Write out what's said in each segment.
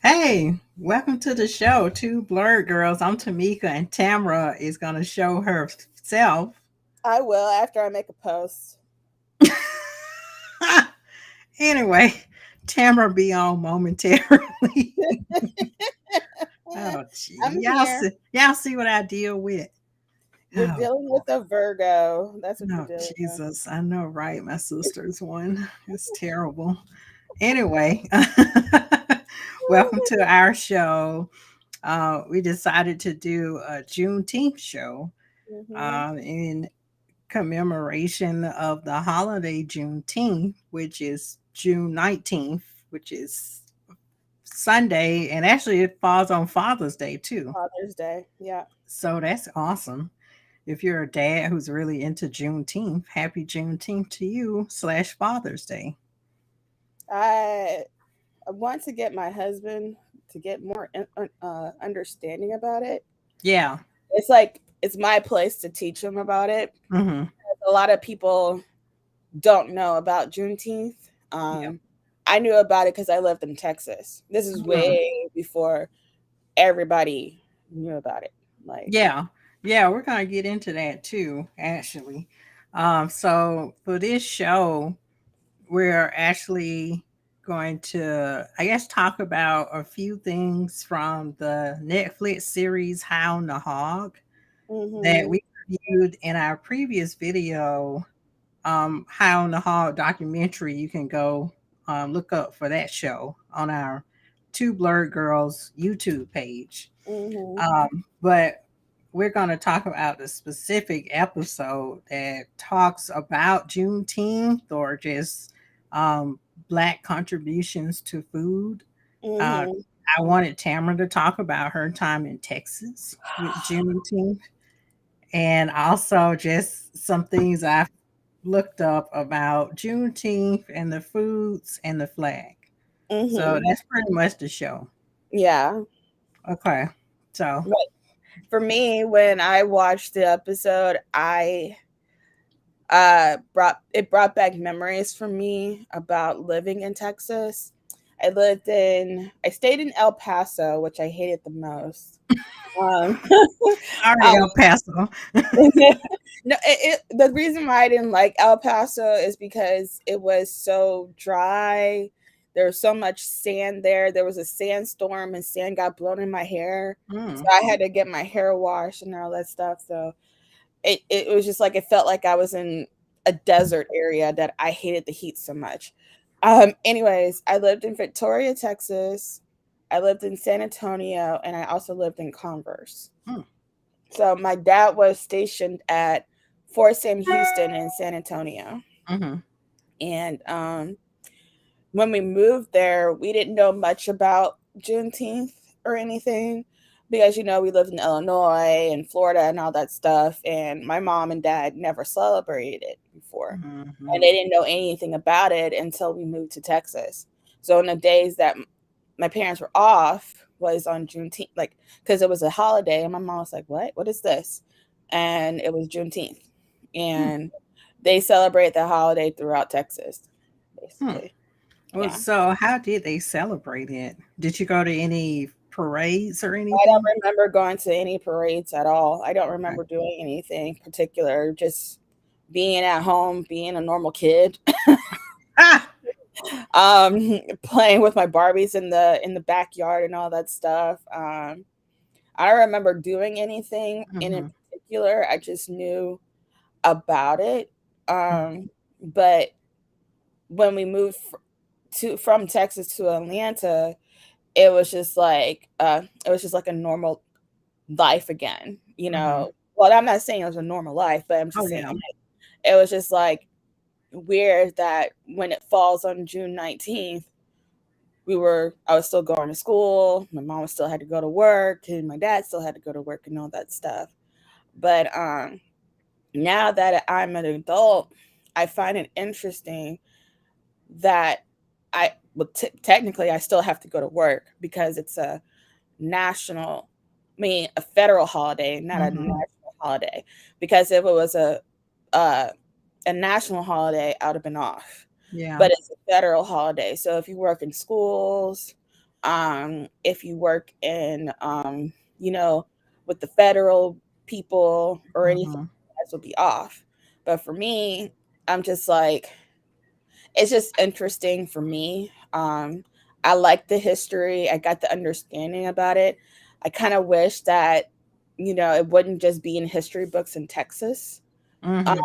Hey, welcome to the show, Two Blurred Girls. I'm Tamika, and Tamara is going to show herself. I will after I make a post. Anyway, Tamara be on momentarily. Oh, gee. I'm Y'all here. see, y'all see what I deal with. We're Oh, dealing with a Virgo. That's what we're no, dealing with. Jesus. I know, right? My sister's one. It's terrible. Anyway, welcome to our show. We decided to do a Juneteenth show Mm-hmm. in commemoration of the holiday Juneteenth, which is June 19th, which is Sunday, and actually it falls on Father's Day too. Father's Day. Yeah. So that's awesome. If you're a dad who's really into Juneteenth, happy Juneteenth to you slash Father's Day. I I want to get my husband to get more understanding about it. Yeah. It's like it's my place to teach him about it. Mm-hmm. A lot of people don't know about Juneteenth. Yeah. Um, I knew about it because I lived in Texas. This is Mm. way before everybody knew about it. Like, Yeah. Yeah, we're gonna get into that too, actually. So for this show, we're actually going to, I guess, talk about a few things from the Netflix series Hound the Hog that mm-hmm. we reviewed in our previous video. Hound the Hog documentary. You can go look up for that show on our Two Blurred Girls YouTube page. Mm-hmm. But we're going to talk about the specific episode that talks about Juneteenth or just Black contributions to food. Uh, Mm-hmm. I wanted Tamara to talk about her time in Texas with Juneteenth and also just some things I've looked up about Juneteenth and the foods and the flag. So Mm-hmm. that's pretty much the show. Yeah. Okay. So, But for me, when I watched the episode, I brought back memories for me about living in Texas. I stayed in El Paso, which I hated the most. Um, sorry, um, El Paso. no, the reason why I didn't like El Paso is because it was so dry. There was so much sand there. There was a sandstorm and sand got blown in my hair. So Mm, I had to get my hair washed and all that stuff. So it was just like it felt like I was in a desert area that I hated the heat so much. Anyways, I lived in Victoria, Texas. I lived in San Antonio and I also lived in Converse. mm, So my dad was stationed at Fort Sam Houston in San Antonio. mm-hmm, And when we moved there, we didn't know much about Juneteenth or anything because, we lived in Illinois and Florida and all that stuff. And my mom and dad never celebrated it before. mm-hmm, And they didn't know anything about it until we moved to Texas. So in the days that my parents were off was on Juneteenth, like, because it was a holiday. And my mom was like, what? What is this? And it was Juneteenth. mm, And they celebrate the holiday throughout Texas, mm. basically. Well, Yeah. so how did they celebrate it? Did you go to any parades or I don't anything? remember going to any parades at all. I don't Okay. remember doing anything particular, just being at home, being a normal kid, Ah! playing with my Barbies in the backyard and all that stuff. I don't remember doing anything in Mm-hmm, particular. I just knew about it. mm, But when we moved from Texas to Atlanta, it was just like a normal life again. mm-hmm. Well, I'm not saying it was a normal life, but I'm Oh, just saying yeah. it was just like weird that when it falls on June 19th, I was still going to school, my mom still had to go to work, and my dad still had to go to work and all that stuff. But now that I'm an adult, I find it interesting that technically I still have to go to work because it's national, a federal holiday, not a Mm-hmm. national holiday. Because if it was uh, a national holiday, I would have been off. Yeah. But it's a federal holiday, so if you work in schools, If you work in, you know, with the federal people or anything, Mm-hmm. that will be off. But for me, I'm just like, it's just interesting for me. I like the history. I got the understanding about it. I kind of wish that, you know, it wouldn't just be in history books in Texas. Mm-hmm.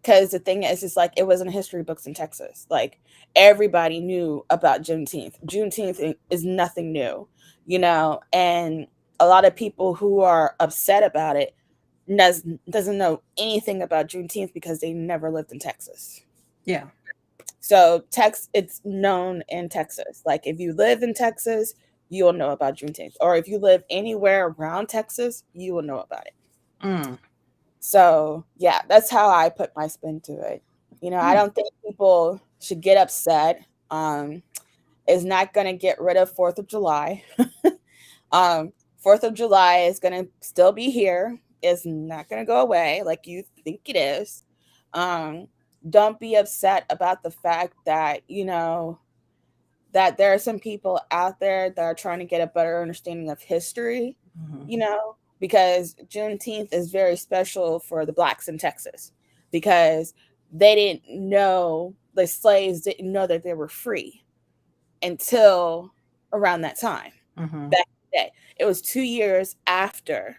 Because the thing is, it's like it wasn't history books in Texas. Like everybody knew about Juneteenth. Juneteenth is nothing new, you know, and a lot of people who are upset about it doesn't know anything about Juneteenth because they never lived in Texas. Yeah. So it's known in Texas. Like if you live in Texas, you'll know about Juneteenth. Or if you live anywhere around Texas, you will know about it. Mm. So yeah, that's how I put my spin to it. You know, I Mm. don't think people should get upset. It's not gonna get rid of Fourth of July. um, Fourth of July is gonna still be here. It's not gonna go away like you think it is. Um, don't be upset about the fact that, you know, that there are some people out there that are trying to get a better understanding of history, Mm-hmm. you know, because Juneteenth is very special for the blacks in Texas because they didn't know, the slaves didn't know that they were free until around that time, Mm-hmm. back in the day. It was 2 years after.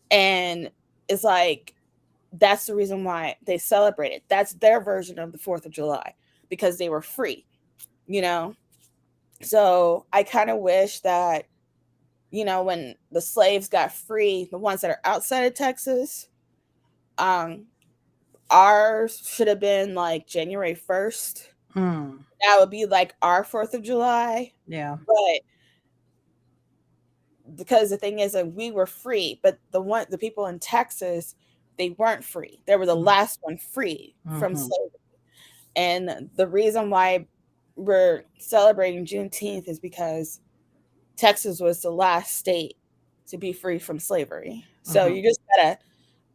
And it's like, that's the reason why they celebrate it. That's their version of the 4th of July because they were free, you know? So I kind of wish that, you know, when the slaves got free, the ones that are outside of Texas, um, ours should have been like January 1st. Mm. That would be like our 4th of July. Yeah. But because the thing is that we were free, but the people in Texas, they weren't free. They were the last one free from Mm-hmm. slavery. And the reason why we're celebrating Juneteenth is because Texas was the last state to be free from slavery. So Mm-hmm. you just gotta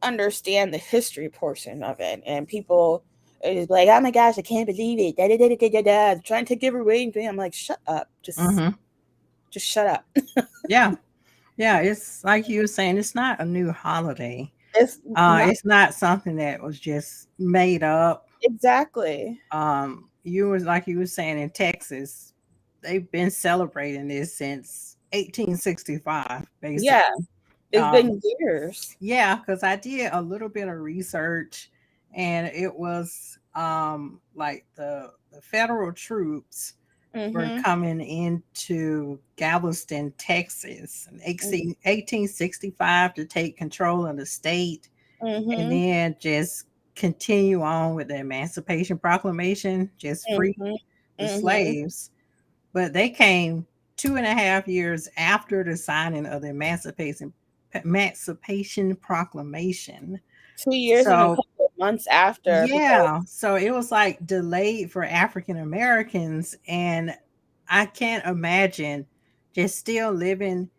understand the history portion of it. And people are just like, oh my gosh, I can't believe it. Da, da, da, da, da, da. Trying to take it away. I'm like, shut up. Mm-hmm. Just shut up. Yeah. Yeah. It's like you were saying, it's not a new holiday. It's not It's not something that was just made up. exactly. You was like you were saying in Texas, they've been celebrating this since 1865, Yeah, basically. it's Um, been years. yeah, because I did a little bit of research, and it was like the federal troops were Mm-hmm. coming into Galveston, Texas, in 1865 to take control of the state, and Mm-hmm. then just continue on with the Emancipation Proclamation, just free Mm-hmm. the Mm-hmm. slaves. But they came 2.5 years after the signing of the Emancipation Proclamation. 2 years and a So couple of months after, because yeah, so it was like delayed for African Americans, and I can't imagine just still living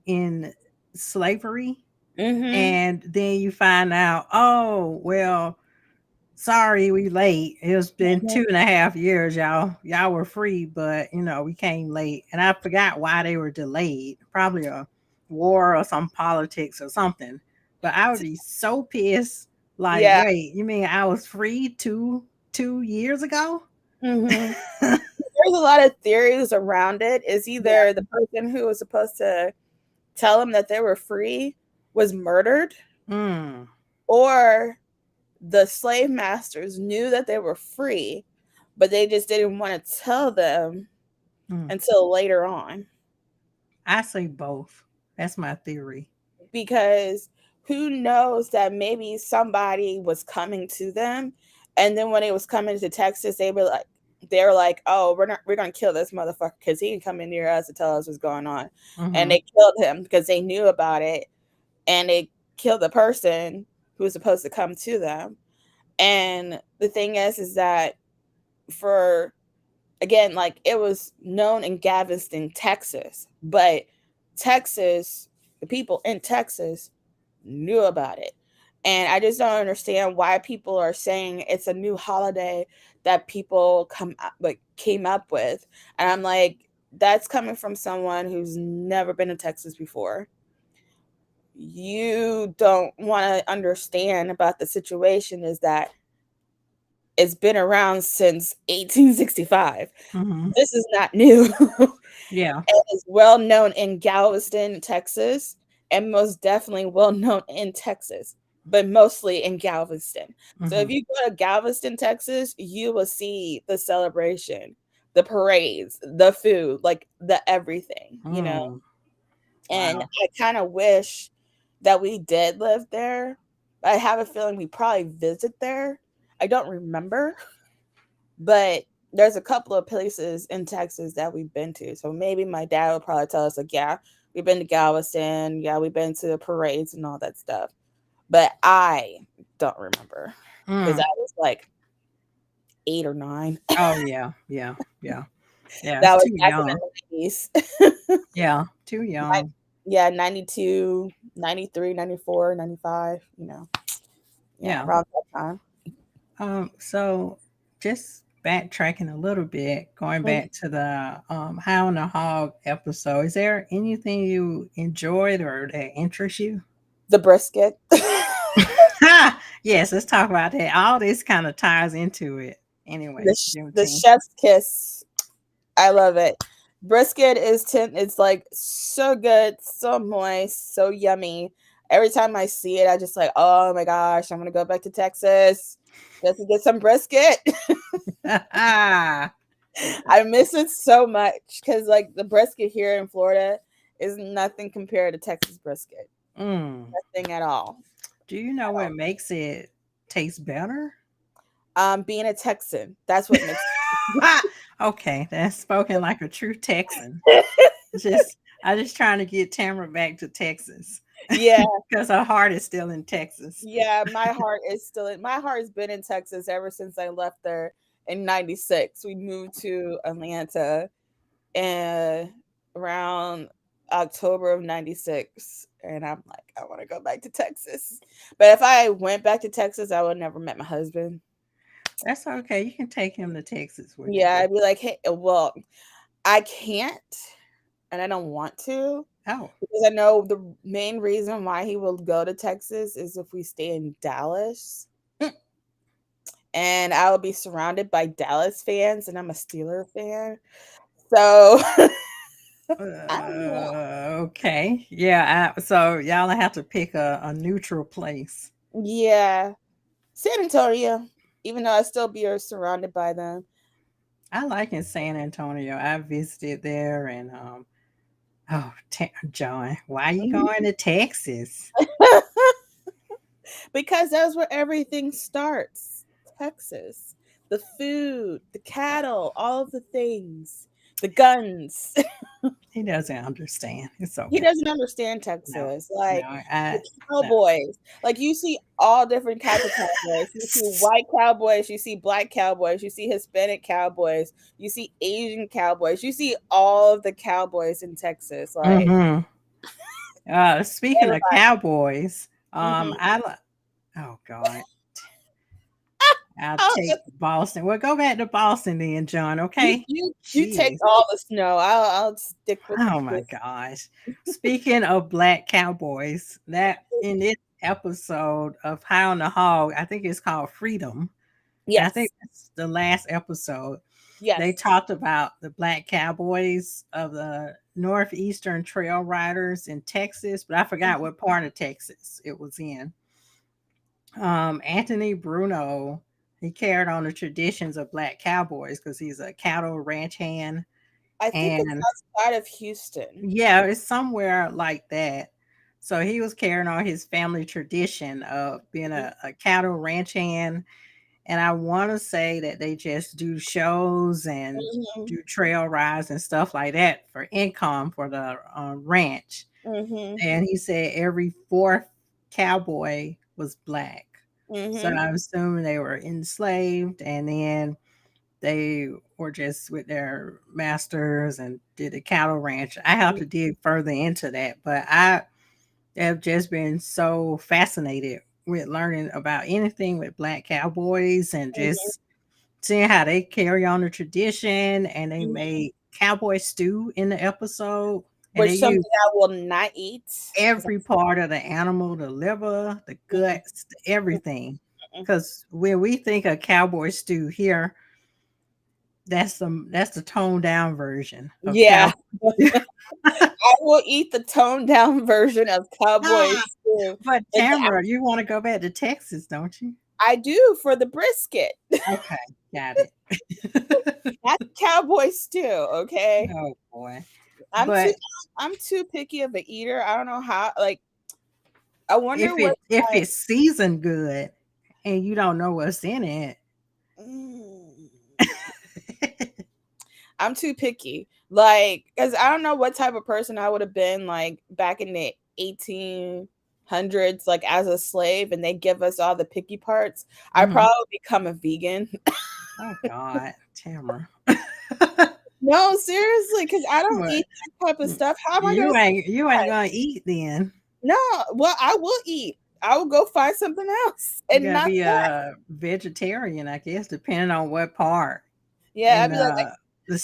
in slavery, mm-hmm. and then you find out, oh, well, sorry we late. It's been Mm-hmm. 2.5 years, y'all. Y'all were free, but we came late. And I forgot why they were delayed. Probably a war or some politics or something. But I would be so pissed. Like, Yeah. wait, you mean I was free two years ago? Mm-hmm. There's a lot of theories around it. Is Yeah. either the person who was supposed to tell them that they were free was murdered, Mm, or the slave masters knew that they were free, but they just didn't want to tell them mm. until later on. I say both. That's my theory. Because who knows that maybe somebody was coming to them, and then when it was coming to Texas, they were like, oh, we're gonna kill this motherfucker because he can come in near us to tell us what's going on. And Mm-hmm. they killed him because they knew about it, and they killed the person who was supposed to come to them. And the thing is that, for again, like, it was known in Galveston, Texas, but Texas, the people in Texas knew about it. And I just don't understand why people are saying it's a new holiday that people came up with. And I'm like, that's coming from someone who's never been to Texas before. You don't want to understand about the situation is that it's been around since 1865. Hmm. This is not new. Yeah. It is well known in Galveston, Texas, and most definitely well known in Texas, but mostly in Galveston. So if Hmm. you go to Galveston, Texas, you will see the celebration, the parades, the food, like the everything, you know. Mm. And Wow. I kind of wish that we did live there. I have a feeling we probably visit there. I don't remember, but there's a couple of places in Texas that we've been to. So maybe my dad would probably tell us, like, yeah, we've been to Galveston. Yeah, we've been to the parades and all that stuff. But I don't remember because I Mm. was like 8 or 9. Oh yeah. Yeah. Yeah. Yeah. It's That was too back in young. the 90s. Yeah. Too young. Yeah, 92, 93, 94, 95. Yeah, Yeah. around that time. So just backtracking a little bit, going Mhm. back to the Hound the Hog episode, is there anything you enjoyed or that interests you? The brisket. Yes, let's talk about that. All this kind of ties into it. the, Anyway, the Juneteenth. chef's kiss. I love it. Brisket is it's like so good, so moist, so yummy. Every time I see it, I just like, oh my gosh, I'm gonna go back to Texas just to get some brisket. I miss it so much because like the brisket here in Florida is nothing compared to Texas brisket. Mm. Nothing at all. Do you know what makes it taste better? Being a Texan, that's what makes Okay, that's spoken like a true Texan. I just trying to get Tamara back to Texas yeah, because her heart is still in Texas. yeah, my heart has been in Texas ever since I left there in 96. We moved to Atlanta and around October of 96. And I'm like, I want to go back to Texas. But if I went back to Texas, I would never met my husband. That's okay. You can take him to Texas with Yeah, you. I'd be like, hey, well, I can't and I don't want to Oh, because I know the main reason why he will go to Texas is if we stay in Dallas. And I will be surrounded by Dallas fans, and I'm a Steeler fan. So I don't know. okay. Yeah. So y'all have to pick a neutral place. Yeah, San Antonio. Even though I still be surrounded by them, I like in San Antonio. I visited there and oh, John, why you going to Texas? because that's where everything starts. Texas, the food, the cattle, all of the things, the guns. He doesn't understand. It's He okay. doesn't understand No, Texas. no, Like the no. cowboys. Like you see all different type of cowboys. You see white cowboys, you see black cowboys, you see Hispanic cowboys, you see Asian cowboys, you see all of the cowboys in Texas. Like Mm-hmm. Speaking of everybody. cowboys, Mhm. oh God, I'll Oh, take Boston. Well, go back to Boston then, John. you Okay. you you take Jeez. all the snow. I'll stick with Oh my gosh. Speaking of black cowboys, that in this episode of High on the Hog, I think it's called Freedom. And I think yes. that's the last episode. They Yes. talked about the black cowboys of the Northeastern Trail Riders in Texas, but I forgot what part of Texas it was in. Anthony Bruno, he carried on the traditions of black cowboys because he's a cattle ranch hand. I think it's And outside of Houston. yeah, it's somewhere like that. So he was carrying on his family tradition of being a cattle ranch hand. And I want to say that they just do shows and Mhm. do trail rides and stuff like that for income for the ranch. Mhm. And he said every fourth cowboy was black. So Mhm. I'm assuming they were enslaved and then they were just with their masters and did a cattle ranch. I have to dig further into that, but I have just been so fascinated with learning about anything with black cowboys and Mhm. just seeing how they carry on the tradition and they Mhm. made cowboy stew in the episode, and they Which something use I will not eat. 'Cause every part of the animal, the liver, the mm, guts, everything. mm. Because when we think of cowboy stew here, that's the toned down version of Yeah, cow. I will eat the toned down version of cowboy Ah, stew. but And Tamara, you want to go back to Texas, don't you? I do for the brisket. Okay, got it. Not cowboy stew, okay? Oh boy. I'm too But I'm too picky of an eater. I don't know how, like, I wonder if what it's seasoned good and you don't know what's in it, mm, I'm too picky. Like, because I don't know what type of person I would have been like back in the 1800s, like as a slave, and they give us all the picky parts. I mhm. probably become a vegan. Oh God, Tamara. No, seriously, because I don't What? eat that type of stuff. How am I gonna You ain't survive? gonna eat then. No, well, I will eat. I will go find something else You and gotta not be that. a vegetarian, I guess, depending on what part Yeah, in the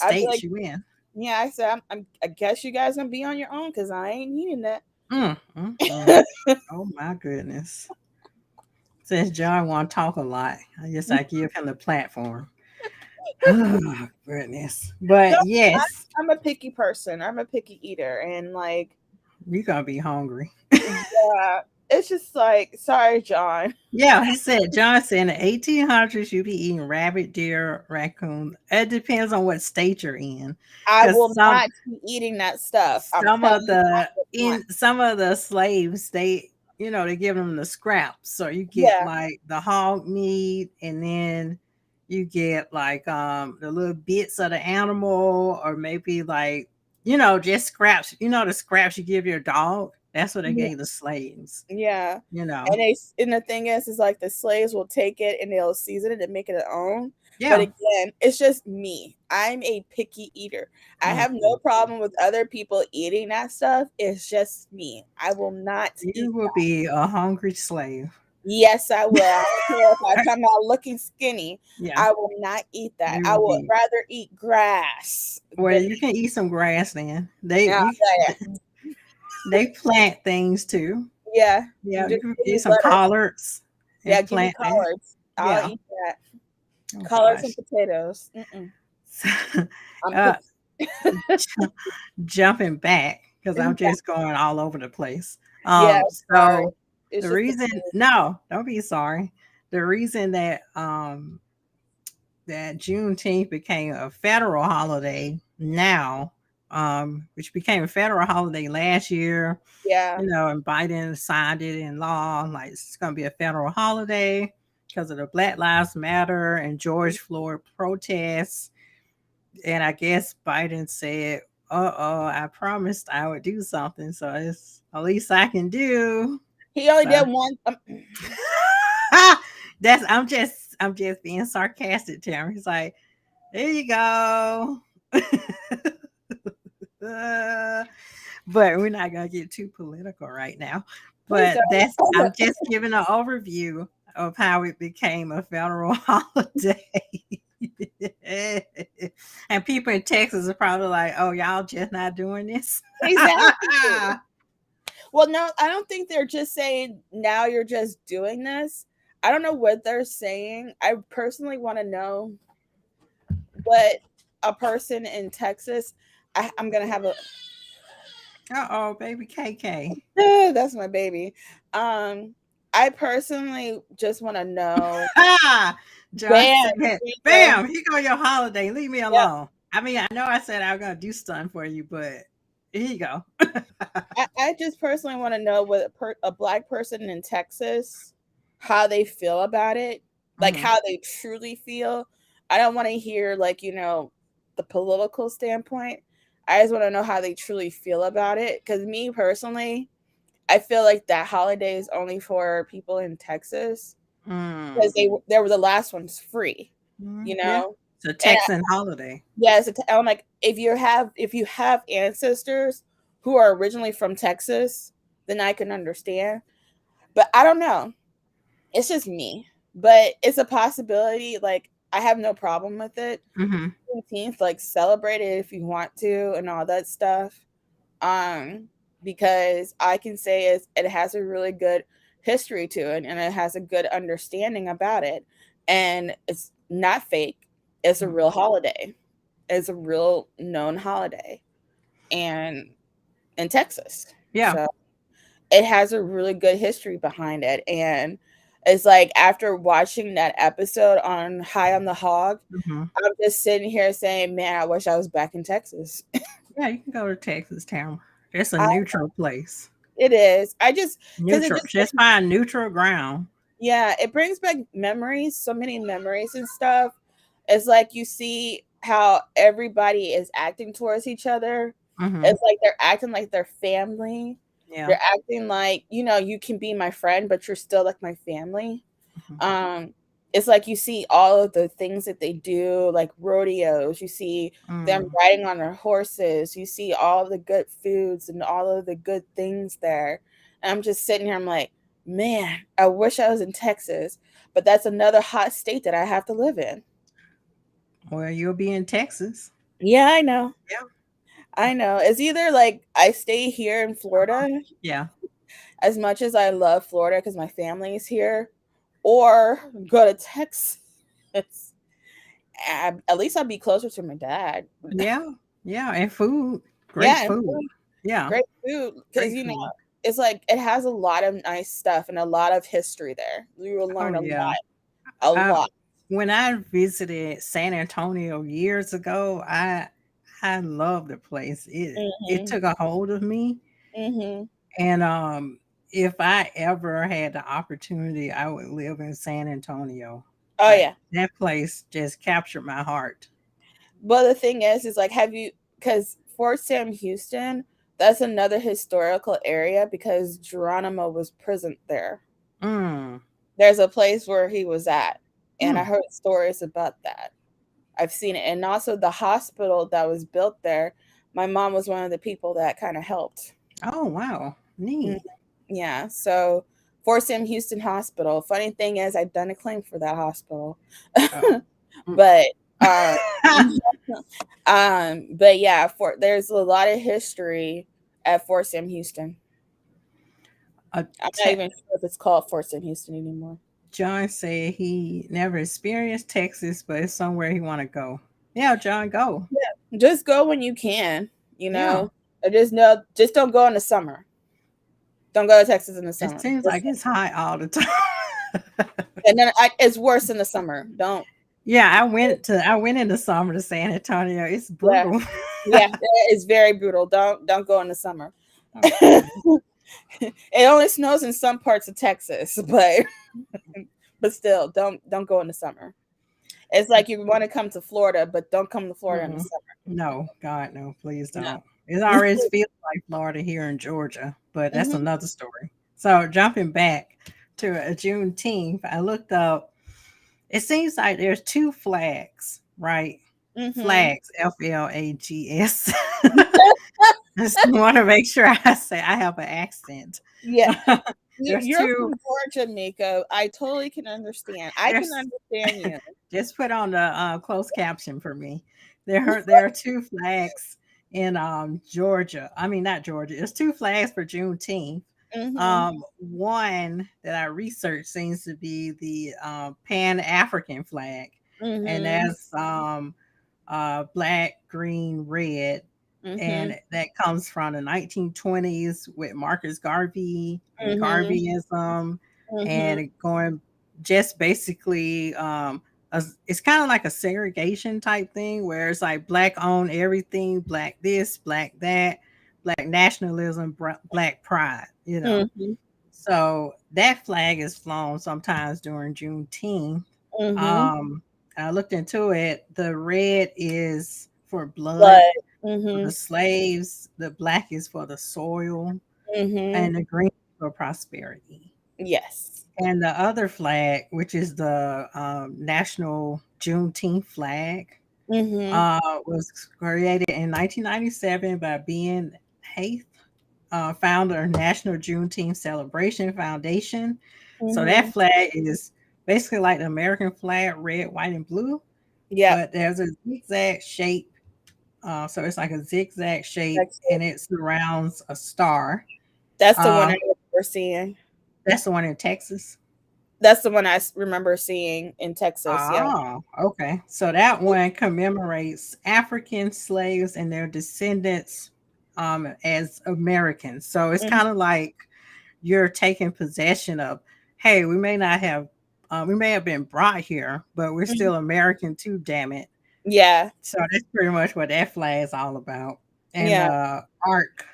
I'd be like, states you in. yeah. I said, I guess you guys gonna be on your own because I ain't eating that. Mm, mm, mm. Oh my goodness. Since John want to talk a lot, I guess I give him the platform. Oh goodness. No, But yes, I'm a picky person. I'm a picky eater, and like, you're gonna be hungry. yeah, it's just like, sorry, John. Yeah, he said John said in the 1800s you be eating rabbit, deer, raccoon. It depends on what state you're in, I because will not be eating that stuff. I'm some telling of you, I the will not. some of the slaves they give them the scraps, so you get Yeah, like the hog meat, and then you get like the little bits of the animal, or maybe like just scraps, the scraps you give your dog. That's what they yeah, gave the slaves. yeah. you know And the thing is like the slaves will take it and they'll season it and make it their own. But yeah. again, it's just me. I'm a picky eater. I have no Mhm. problem with other people eating that stuff. It's just me. I will not You eat will that. be a hungry slave. Yes, I will. I don't care if I come out looking skinny. Yeah, I will not eat that. you I will would be. rather eat grass Well, than you can eat some grass then. They yeah, you they plant things too. yeah. Yeah, you Just can give eat me some lettuce. collards Yeah, and give me plant that. collards. I'll Yeah. eat that. Oh Collards and gosh. potatoes. Mm-mm. I'm uh, picky. jumping back because I'm just going all over the place. Yeah, sorry. So It's the just the reason, no, don't be sorry. The reason that Juneteenth became a federal holiday now, which became a federal holiday last year, yeah, and Biden signed it in law, like it's going to be a federal holiday because of the Black Lives Matter and George Floyd protests. And I guess Biden said, I promised I would do something. So it's the least I can do. he only So did one. I'm just being sarcastic, Tim. He's like, there you go. But we're not gonna get too political right now. Please But that's don't. I'm just giving an overview of how it became a federal holiday. And people in Texas are probably like, "Oh, y'all just not doing this." Exactly. Well, no, I don't think they're just saying now you're just doing this. I don't know what they're saying. I personally want to know what a person in Texas. I'm gonna have a. Uh-oh, baby KK. That's my baby. I personally just want to know. Ah, John Bam, said, there you go. "Bam, here go your holiday. Leave me Yep. alone." I mean, I know I said I was gonna do something for you, but here you go. I just personally want to know what a black person in Texas, how they feel about it, like Mhm. how they truly feel. I don't want to hear like the political standpoint. I just want to know how they truly feel about it. Because me personally, I feel like that holiday is only for people in Texas because Mm. they were the last ones free, you Yeah, know. it's a And Texan holiday. yes, I'm like if you have ancestors who are originally from Texas, then I can understand. But I don't know. It's just me. But it's a possibility. Like I have no problem with it. Mm-hmm. 15th, like celebrate it if you want to and all that stuff. Um, because I can say it has a really good history to it and it has a good understanding about it. And it's not fake. It's a real holiday. It's a real known holiday. And in Texas. Yeah. So it has a really good history behind it. And it's like after watching that episode on High on the Hog, Mm-hmm. I'm just sitting here saying, man, I wish I was back in Texas. Yeah, you can go to Texas Town. It's a I, neutral place. it is. I just, because it Neutral. just, Just find neutral ground. yeah, it brings back memories, so many memories and stuff. It's like you see how everybody is acting towards each other. Mm-hmm. It's like they're acting like they're family. Yeah. They're acting like, you can be my friend, but you're still like my family. Mm-hmm. Um, it's like you see all of the things that they do, like rodeos. You see them Mm. riding on their horses. You see all the good foods and all of the good things there. And I'm just sitting here. I'm like, man, I wish I was in Texas, but that's another hot state that I have to live in. Well, you'll be in Texas. Yeah, I know. Yeah. I know. It's either like I stay here in Florida Yeah. as much as I love Florida because my family is here, or go to Texas. At least I'll be closer to my dad. Yeah. Yeah. And food. Great Yeah, and food. food, Yeah. great food because Great food. it's like it has a lot of nice stuff and a lot of history there. You will Oh learn yeah. a Uh, lot. when I visited San Antonio years ago, I loved the place. It Mhm. took a hold of me. Mhm. And if I ever had the opportunity, I would live in San Antonio. Oh Like yeah. that place just captured my heart. But the thing is like, have you? Because Fort Sam Houston, that's another historical area because Geronimo was present there. Mm. There's a place where he was at, and I Mm. heard stories about that. I've seen it, and also the hospital that was built there. My mom was one of the people that kind of helped. Oh wow, Mm, neat. yeah, so Fort Sam Houston Hospital. Funny thing is, I've done a claim for that hospital, Oh. Mm. but um, but yeah, there's a lot of history at Fort Sam Houston. uh, I'm not te- even sure if it's called Fort Sam Houston anymore. John said he never experienced Texas, but it's somewhere he want to go. Yeah, John, go. Yeah, just go when you can. You Yeah, know, I just know, just don't go in the summer. Don't go to Texas in the it summer. seems like it's hot all the time. And then it's worse in the summer. Don't. Yeah, I went in the summer to San Antonio. It's Yeah, brutal. yeah, it's very brutal. Don't go in the summer. Okay. It only snows in some parts of Texas, but still, don't go in the summer. It's like you want to come to Florida, but don't come to Florida in the Mm-mm. summer. No, God, no, please No. don't. It already feels like Florida here in Georgia, but that's Mhm. another story. So jumping back to a Juneteenth, I looked up. It seems like there's two flags, right? Mhm. Flags, FLAGS. Just want to make sure I say I have an accent. Yeah. There's You're two. from Georgia, Miko. I totally can understand. I can There's understand you. just put on the closed caption for me. There are two flags in Georgia. I mean, not Georgia. There's two flags for Juneteenth. Mhm. One that I researched seems to be the Pan African flag, and Mhm. that's black, green, red, Mhm. and that comes from the 1920s with Marcus Garvey and Mhm. Garveyism, Mhm. and going just basically it's kind of like a segregation type thing where it's like black own everything, black this, black that, black nationalism, black pride, you know. Mhm. So that flag is flown sometimes during Juneteenth. Mhm. um I looked into it. The red is for blood, But for the mhm. slaves, the black is for the soil, Mhm. and the green is for prosperity. Yes. And the other flag, which is the national Juneteenth flag, Mhm. was created in 1997 by Ben Haith, founder of National Juneteenth Celebration Foundation. So that Mhm. flag is basically like the American flag, red, white, and blue, Yep. but there's a zigzag shape. So it's like a zigzag shape, That's and it. it surrounds a star. That's the one I Um, remember seeing. that's the one in Texas. That's the one I remember seeing in Texas. Yeah. Ah, okay. So that one commemorates African slaves and their descendants as Americans. So it's Mhm. kind of like you're taking possession of, hey, we may have been brought here, but we're Mhm. still American too, damn it. Yeah. So that's pretty much what that flag is all about. And Yeah. the arc,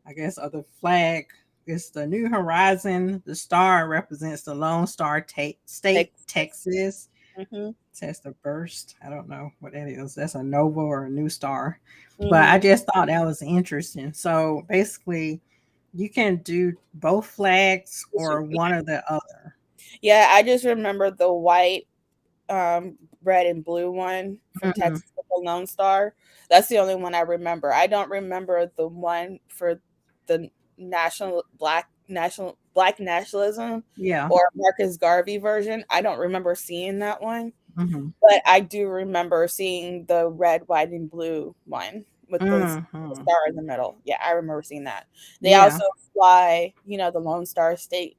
I guess, of the flag is the New Horizon. The star represents the Lone Star State, Texas. Texas. Mhm. Says the burst. I don't know what that is. That's a nova or a new star. But I Mhm. just thought that was interesting. So basically, you can do both flags or one or the other. Yeah, I just remember the white, red and blue one from Mhm. Texas with the Lone Star. That's the only one I remember. I don't remember the one for the national black nationalism Yeah. or Marcus Garvey version. I don't remember seeing that one, Mhm. but I do remember seeing the red, white, and blue one with the Mhm. star in the middle. Yeah, I remember seeing that. They Yeah. also fly, the Lone Star State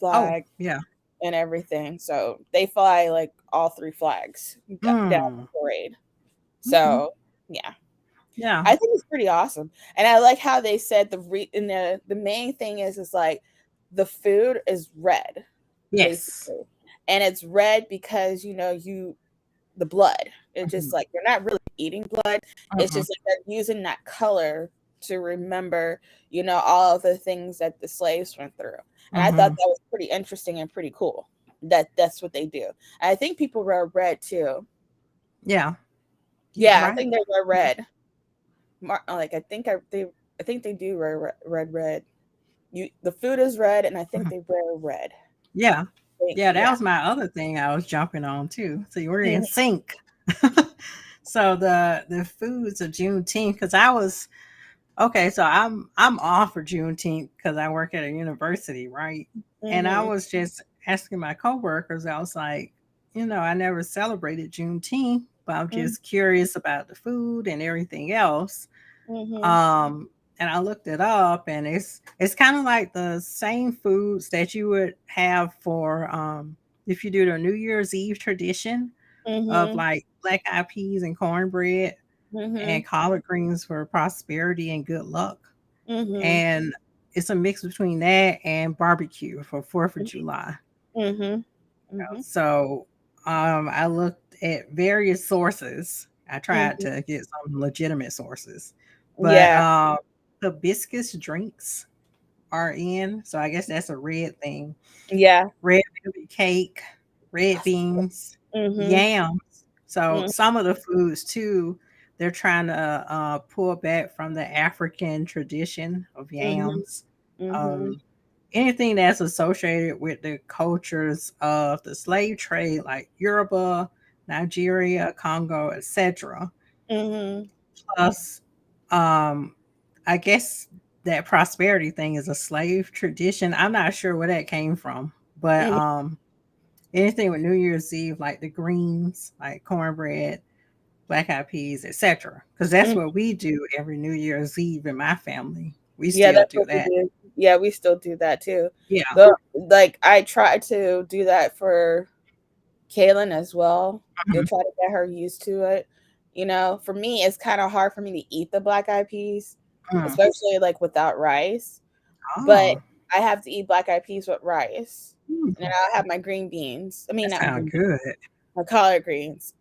Oh, flag yeah. and everything. So they fly like all three flags down the Mm. parade. Okay. So yeah, Yeah. I think it's pretty awesome, and I like how they said and the main thing is like the food is red Yes. basically, and it's red because you the blood. It's just Mhm. like you're not really eating blood. It's Mm-mm. just like they're using that color to remember, all of the things that the slaves went through. And I thought Mhm. that was pretty interesting and pretty cool. That's what they do. And I think people wear red too. Yeah. You're Yeah, I right. think they wear red. Like I think they do wear red. The food is red, and I think Mhm. they wear red. Yeah. Yeah, that Yeah. was my other thing I was jumping on too. So you were in Mhm. sync. So the foods of Juneteenth, because I was okay, so I'm off for Juneteenth because I work at a university, right? And I Mhm. was just asking my coworkers, I was like, I never celebrated Juneteenth, but I'm Mhm. just curious about the food and everything else. Mhm. Um, and I looked it up, and it's kind of like the same foods that you would have for if you do the New Year's Eve tradition of Mhm. like black eyed peas and cornbread Mhm. and collard greens for prosperity and good luck. Mhm. And it's a mix between that and barbecue for 4th of July. Mhm. Mhm. So I looked at various sources. I tried Mhm. to get some legitimate sources, but Yeah. hibiscus drinks are in. So I guess that's a red thing. Yeah. Red velvet cake, red beans, Mhm. yams. So Mhm. some of the foods too, they're trying to pull back from the African tradition of Mhm. yams. Mhm. Um, anything that's associated with the cultures of the slave trade, like Yoruba, Nigeria, Congo, etc. Mhm. Plus, um, I guess that prosperity thing is a slave tradition. I'm not sure where that came from, but Mhm. anything with New Year's Eve, like the greens, like cornbread, black eyed peas, etc. Because that's Mhm. what we do every New Year's Eve in my family. We Yeah, still that's do what we that. do. Yeah, we still do that too. Yeah. The like I try to do that for Kaylin as well. You'll Mhm. try to get her used to it. For me, it's kind of hard for me to eat the black eyed peas, Mm. especially like without rice. But Oh, I have to eat black eyed peas with rice, and then mm. I'll have my green beans. I mean, That not my sounds green beans, good. my collard greens.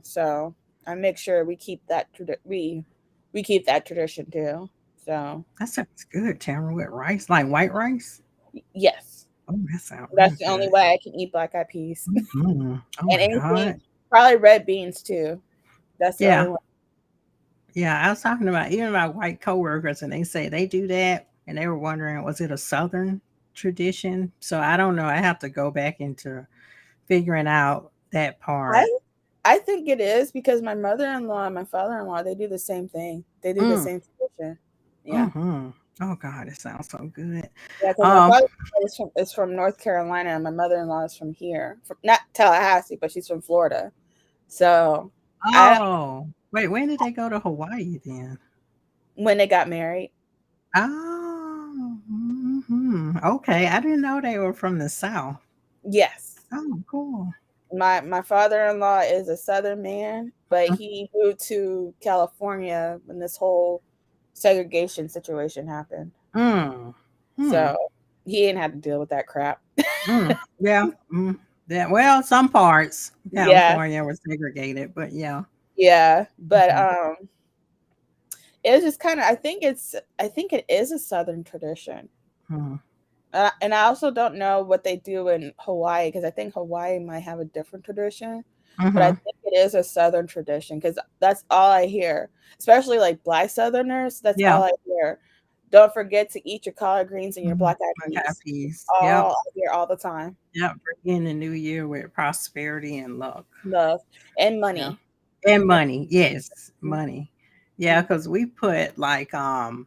So I make sure we keep that we keep that tradition too. So That sounds good, Tamara, with rice, like white rice. yes, Oh, that sounds that's real the only good. way I can eat black eyed peas Mhm. Oh and my anything. god. Probably red beans too. That's the only Yeah, one. yeah. I was talking about even my white coworkers, and they say they do that, and they were wondering, was it a Southern tradition? So I don't know. I have to go back into figuring out that I part. I think it is because my mother-in-law and my father-in-law, they do the same thing. They do the Mm, same tradition. Yeah. mhm. Oh God, it sounds so good. Yeah, because my Um, father is from North Carolina, and my mother-in-law is from here, from, not Tallahassee, but she's from Florida. So I oh, wait, when did they go to Hawaii then? when they got married. Oh, okay. I didn't know they were from the South. Yes, Oh, cool. my father-in-law is a Southern man, but Mhm. he moved to California when this whole segregation situation happened. Mm. Hmm. So he didn't have to deal with that crap. Mm. Yeah. Mm. Yeah. Well, some parts of Yeah, California were segregated, but yeah. yeah, but Mhm. it's just kind of. I think it is a Southern tradition. Mhm. And I also don't know what they do in Hawaii because I think Hawaii might have a different tradition, but I Mhm. think it is a Southern tradition because that's all I hear, especially like Black Southerners. That's Yeah. all I hear. Don't forget to eat your collard greens and your Mhm. black eyed Black eyed peas. peas. Yep. All I hear all the time. Yep. Bring in the new year with prosperity and luck. Love and Yeah. money. And money. Yes, Mhm. money. Yeah, because we put like hog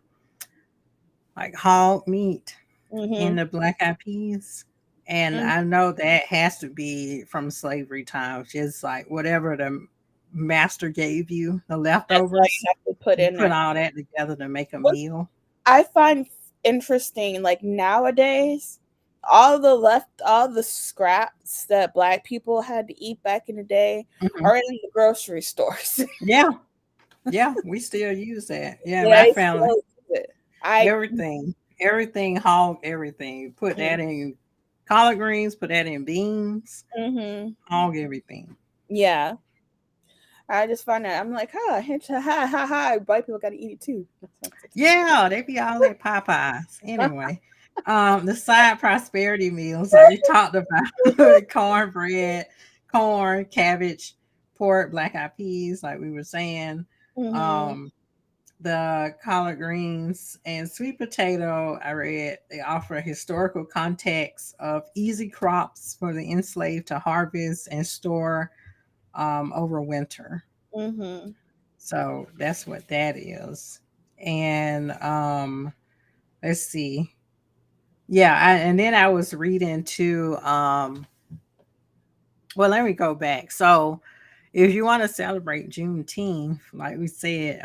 meat in Mhm. the black eyed peas. And Mhm. I know that has to be from slavery times, just like whatever the master gave you, the That's all leftovers, you have to put you in put there. all that together to make a What meal. I find interesting, like nowadays, all the scraps that Black people had to eat back in the day Mhm. are in the grocery stores. Yeah, yeah, we still use that. Yeah, Yeah, my they family, still use it. I everything, hog, everything. Put that in collard greens, put that in beans, mm-hmm. hog, everything. Yeah, I just find that I'm like, huh, ha ha ha. White people got to eat it too. Yeah, they be all at Popeyes. Anyway, the side prosperity meals, like we talked about cornbread, corn, cabbage, pork, black eyed peas, like we were saying. Mm-hmm. Um, the collard greens and sweet potato, I read they offer historical context of easy crops for the enslaved to harvest and store over winter. Mm-hmm. So that's what that is. And let's see. Yeah, and then I was reading too. Well, let me go back. So, if you want to celebrate Juneteenth, like we said,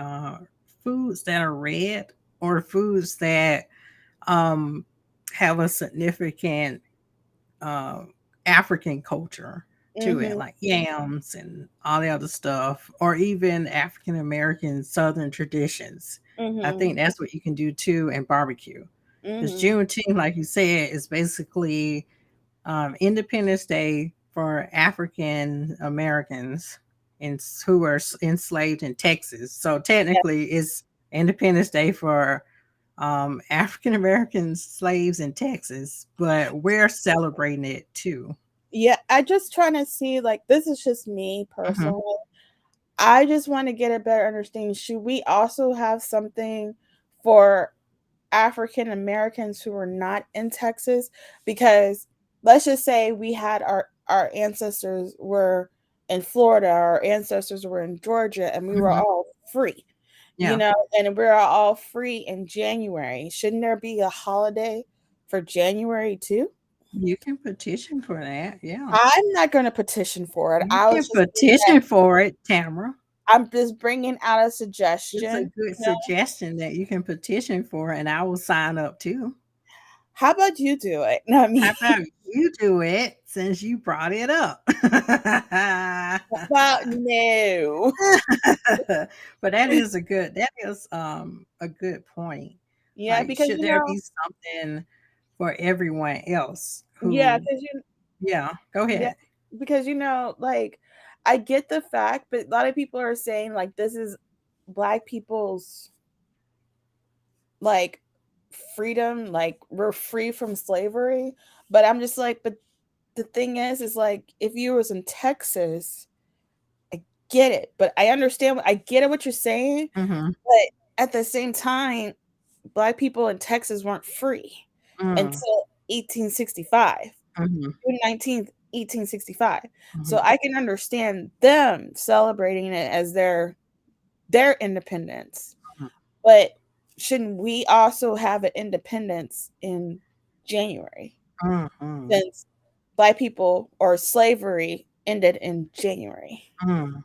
foods that are red or foods that um, have a significant uh, African culture to it, Mm-hmm. like yams and all the other stuff, or even African American Southern traditions. I Mm-hmm. think that's what you can do too, and barbecue. Because Mm-hmm. Juneteenth, like you said, is basically Independence Day for African Americans who were enslaved in Texas. So Yeah. technically, it's Independence Day for African American slaves in Texas, but we're celebrating it too. Yeah, I just trying to see, like, this is just me Mhm. personally. I just want to get a better understanding. Should we also have something for African Americans who are not in Texas? Because let's just say we had our ancestors were in Florida, our ancestors were in Georgia, and we were Mhm. all free, Yeah, and we're all free in January. Shouldn't there be a holiday for January too? you can petition for that. Yeah, I'm not going to petition for it. you can petition for it, Tamara. I'm just bringing out a It's a suggestion. good suggestion that you can petition for, and I will sign up too. How about you do it? Not How me. about you do it since you brought it up? Well, no. But that is a good point. Yeah, Like, because should there be something for everyone else yeah, who yeah, go yeah, ahead. because like I get the fact, but a lot of people are saying like this is Black people's like freedom, like we're free from slavery. But I'm just like, but the thing is like if you was in Texas, I get it, but I get it what you're saying, Mhm. but at the same time, Black people in Texas weren't free Mm. until 1865, Mhm. June 19th, 1865. So Mhm. I can understand them celebrating it as their independence. Mhm. But shouldn't we also have an independence in January? Mhm. Since Black people or slavery ended in January. Mm.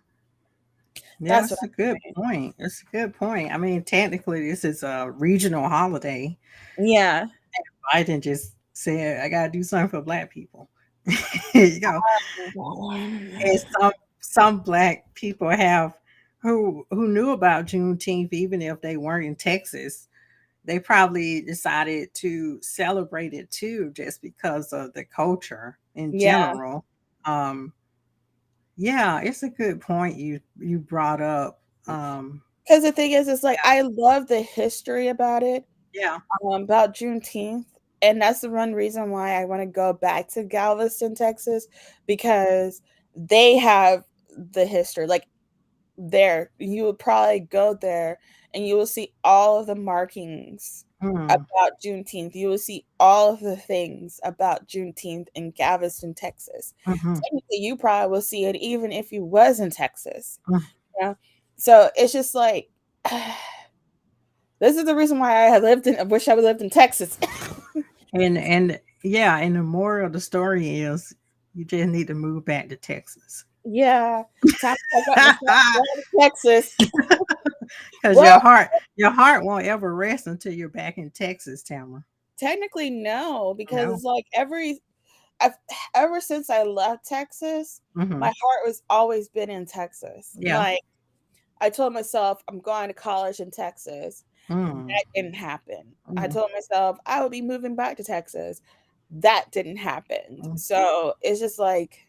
Yeah, That's what that's a I'm good saying. point. That's a good point. I mean, technically, this is a regional holiday. Yeah. Biden just said, "I gotta do something for Black people." You know, and some Black people have who knew about Juneteenth, even if they weren't in Texas. They probably decided to celebrate it too, just because of the culture in Yeah. general. Um, yeah, it's a good point you brought up. Because the thing is, it's like Yeah, I love the history about it, yeah. about Juneteenth. And that's the one reason why I want to go back to Galveston, Texas, because they have the history. Like there, you would probably go there and you will see all of the markings Mm, about Juneteenth. You will see all of the things about Juneteenth in Galveston, Texas. mhm, Technically, you probably will see it even if you was in Texas. mm. You know? So it's just like this is the reason why I had lived in. I wish I would lived in Texas. And yeah, and the moral of the story is you just need to move back to Texas. Yeah, time to pack up my stuff, go to Texas. Because Well, your heart won't ever rest until you're back in Texas, Tamara. technically no, because No. it's like I've, ever since I left Texas, my Mhm. heart was always been in Texas. Yeah. Like I told myself I'm going to college in Texas. Mm. That didn't happen. I Mm. told myself I would be moving back to Texas. That didn't happen. Mm. So it's just like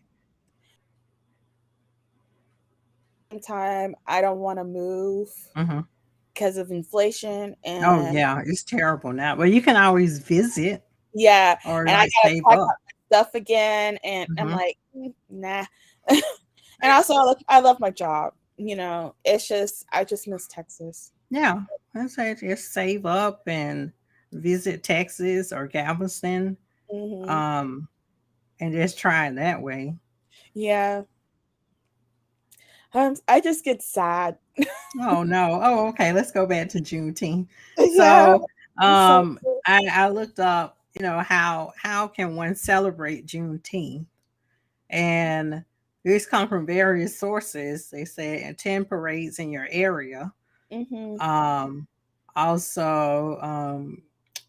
time I don't want to move Mhm. because of inflation Oh, and yeah, it's terrible now, but you can always visit yeah, or, and I like, gotta save pack up. up my stuff again, and I'm Mhm. like, nah. And also, I love my job. It's just I just miss Texas. Yeah, I say just save up and visit Texas or Galveston, Hmm. um, and just try it that way. Yeah, I just get sad. Oh, no. Oh, okay, let's go back to Juneteenth. Yeah, So, I'm so I looked up, how can one celebrate Juneteenth? And these come from various sources. They say attend parades in your area. hmm Um, also,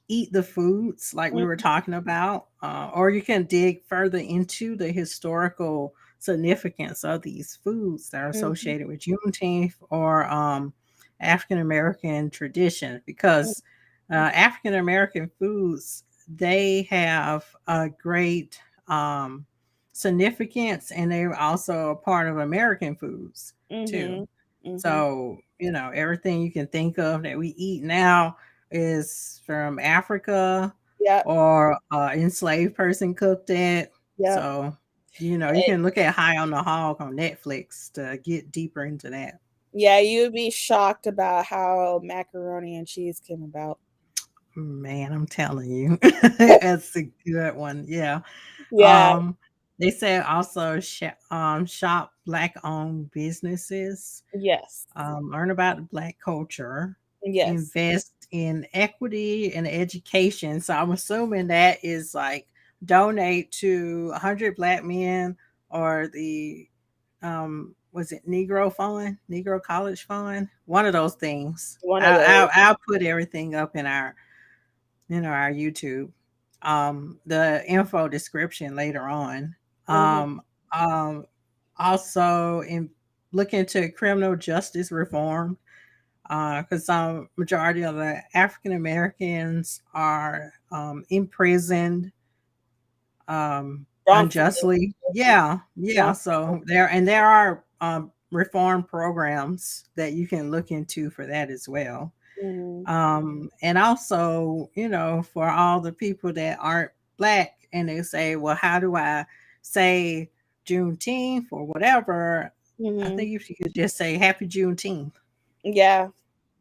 eat the foods like we were talking about, or you can dig further into the historical significance of these foods that are hmm associated with Juneteenth or African American tradition, because African American foods, they have a great significance, and they're also a part of American foods too. hmm hmm So, everything you can think of that we eat now is from Africa Yep, or enslaved person cooked it. yep. So, you can look at High on the Hog on Netflix to get deeper into that. Yeah, you'd be shocked about how macaroni and cheese came about. Man, I'm telling you, that's a good one. Yeah. Yeah. Um, they said also shop black owned businesses, Yes. learn about the Black culture, Yes. invest in equity and education. So I'm assuming that is like donate to 100 Black men or the was it Negro Fund, Negro College Fund, one of those things. One of those. I'll put everything up in our YouTube, the info description later on. Hmm. Um, um, Also, in look into criminal justice reform, because some majority of the African Americans are imprisoned Wrongfully. unjustly. Yeah, yeah. Wrong. So there are reform programs that you can look into for that as well. Hmm. And also, for all the people that aren't Black and they say, well, how do I say Juneteenth or whatever? I Hmm. think if you could just say Happy Juneteenth. Yeah.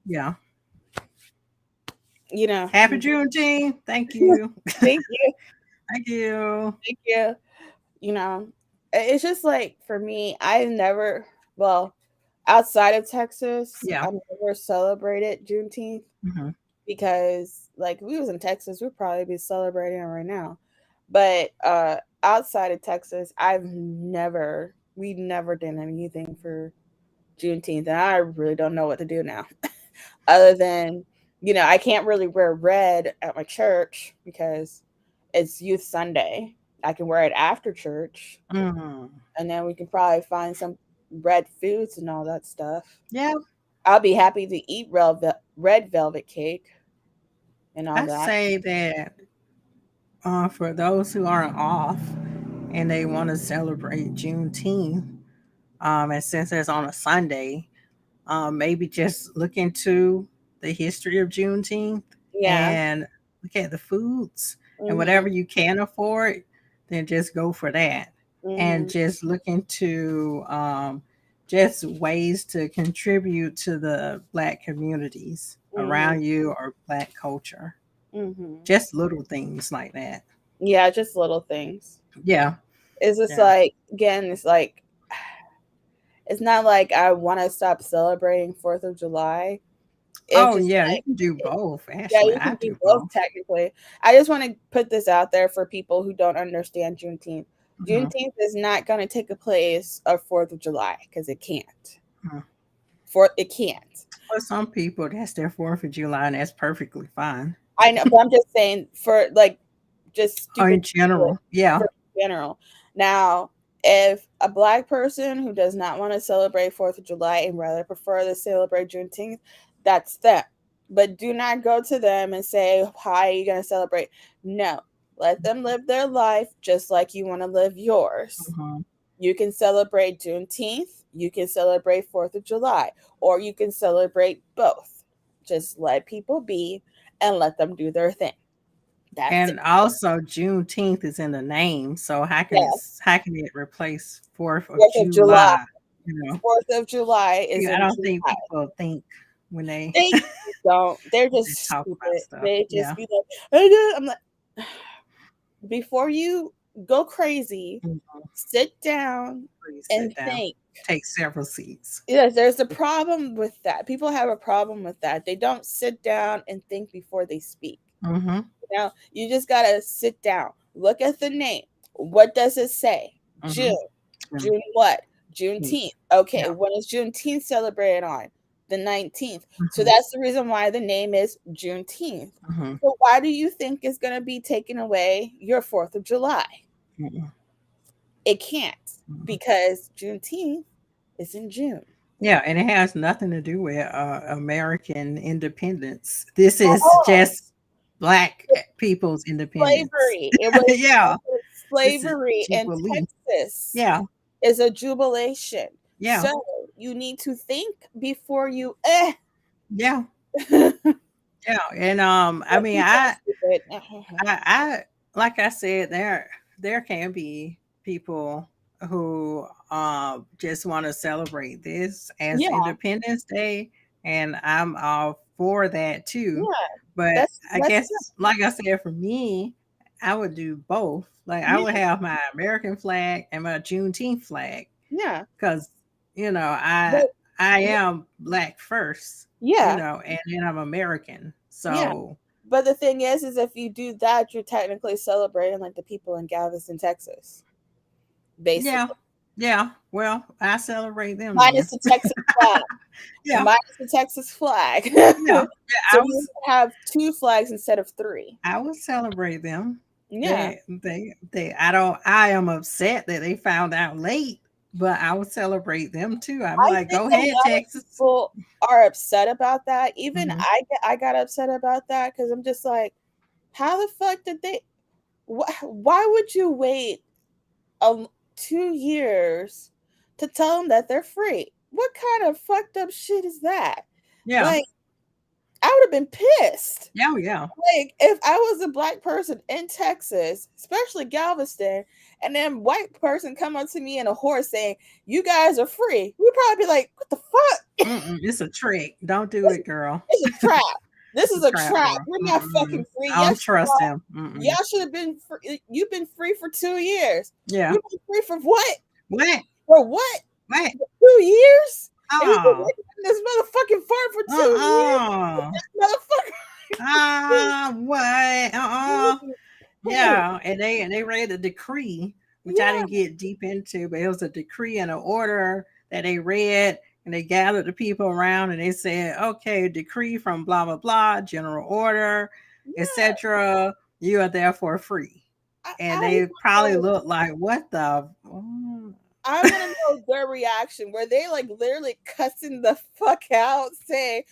Yeah. You know. Happy Juneteenth. Thank you. Thank you. Thank you. Thank you. It's just like for me, I've never, well, outside of Texas, Yeah. I never celebrated Juneteenth Hmm. because, like, if we was in Texas, we'd probably be celebrating it right now. But outside of Texas, we never done anything for Juneteenth, and I really don't know what to do now, other than, I can't really wear red at my church because it's Youth Sunday. I can wear it after church, Hmm. and then we can probably find some red foods and all that stuff. Yeah. I'll be happy to eat red velvet cake and all I that. say that for those who aren't off and they want to celebrate Juneteenth, and since it's on a Sunday, maybe just look into the history of Juneteenth Yeah. and look at the foods and Mhm. whatever you can afford, then just go for that. And Mhm. just look into just ways to contribute to the Black communities Mhm. around you or Black culture. Mhm. Just little things like that. Yeah, just little things. Yeah. It's just Yeah. like, again, it's like, it's not like I want to stop celebrating 4th of July. It's Oh, just yeah. You like, can do it, both. yeah, Actually, you I can do do both both. technically. I just want to put this out there for people who don't understand Juneteenth. Mhm. Juneteenth is not going to take a place of 4th of July because it can't. Mhm. It can't. For some people, that's their 4th of July, and that's perfectly fine. I know, but I'm just saying for like just Oh, stupid in people general, yeah. for general. Now, if a black person who does not want to celebrate 4th of July and rather prefer to celebrate Juneteenth, that's them. But do not go to them and say, "How are you going to celebrate?" No, let them live their life just like you want to live yours. Mhm. You can celebrate Juneteenth, you can celebrate 4th of July, or you can celebrate both. Just let people be and let them do their thing. That's it. And also, Juneteenth is in the name, so Yeah, how can it replace 4th of 4th of July. July? You know, 4th of July is yeah, I in don't think July. people think when they They don't. They're they just talk about stupid. stuff. They just Yeah. be like, I'm like, before you go crazy, Mhm. sit down Please and sit down. think. Take several seats. Yes, there's a problem with that. People have a problem with that. They don't sit down and think before they speak. Mm-hmm. Now, you just gotta sit down, look at the name. What does it say? Mm-hmm. June. Yeah. June what? Yes. Juneteenth. Okay, Yeah. when is Juneteenth celebrated on? The 19th. So Mm-hmm. that's the reason why the name is Juneteenth. Mm-hmm. So why do you think it's going to be taking away your 4th of July? Mm-hmm. It can't Mm-hmm. because Juneteenth is in June. Yeah, and it has nothing to do with American independence. This is Oh, just Black people's independence. slavery. It was Yeah, this is slavery in Jubilee. Texas Yeah, is a jubilation. yeah, So you need to think before you yeah, People yeah. And I mean, are stupid. I like I said, there can be people who just want to celebrate this as Yeah, Independence Day, and I'm all for that too. yeah. But I That's guess, like I said, for me, I would do both. Like I would yeah, have my American flag and my Juneteenth flag yeah. because But I am Black first, yeah, and then I'm American. yeah. So But the thing is if you do that, you're technically celebrating like the people in Galveston, Texas, yeah, basically. yeah. Well, I celebrate them Minus then. the Texas flag. Yeah, Minus the Texas flag. yeah, yeah. So you have two flags instead of three. I would celebrate them. Yeah. I don't. I am upset that they found out late, but I would celebrate them too. I'm I like, think go a ahead, lot of Texas. people are upset about that. Even Hmm. I got upset about that because I'm just like, how the fuck did they? Why would you wait 2 years to tell them that they're free? What kind of fucked up shit is that? Yeah, Like, I would have been pissed. yeah, yeah, Like, if I was a black person in Texas, especially Galveston, and then white person come up to me in a horse saying, "You guys are free," we'd probably be like, "What the fuck? Mm-mm, it's a trick. Don't do it, girl. It's a trap. This It's is a a trap, trap. girl. We're not Mm-mm. fucking free. I don't trust them. Y'all Mm-mm. should have been free. You've been free for 2 years. Yeah. You've been free for what? What? For what? What? 2 years? And we've been Oh, waiting on this motherfucking farm for 2 years. uh-uh. This Ah, what? Uh-uh. motherfucker. Hey, Yeah, and they read a decree, which I yeah, didn't get deep into, but it was a decree and an order that they read, and they gathered the people around, and they said, "Okay, decree from blah blah blah, general order, yeah. etc. You are therefore free." And I they probably looked like, "What the?" I want to know their reaction. Were they like literally cussing the fuck out, saying,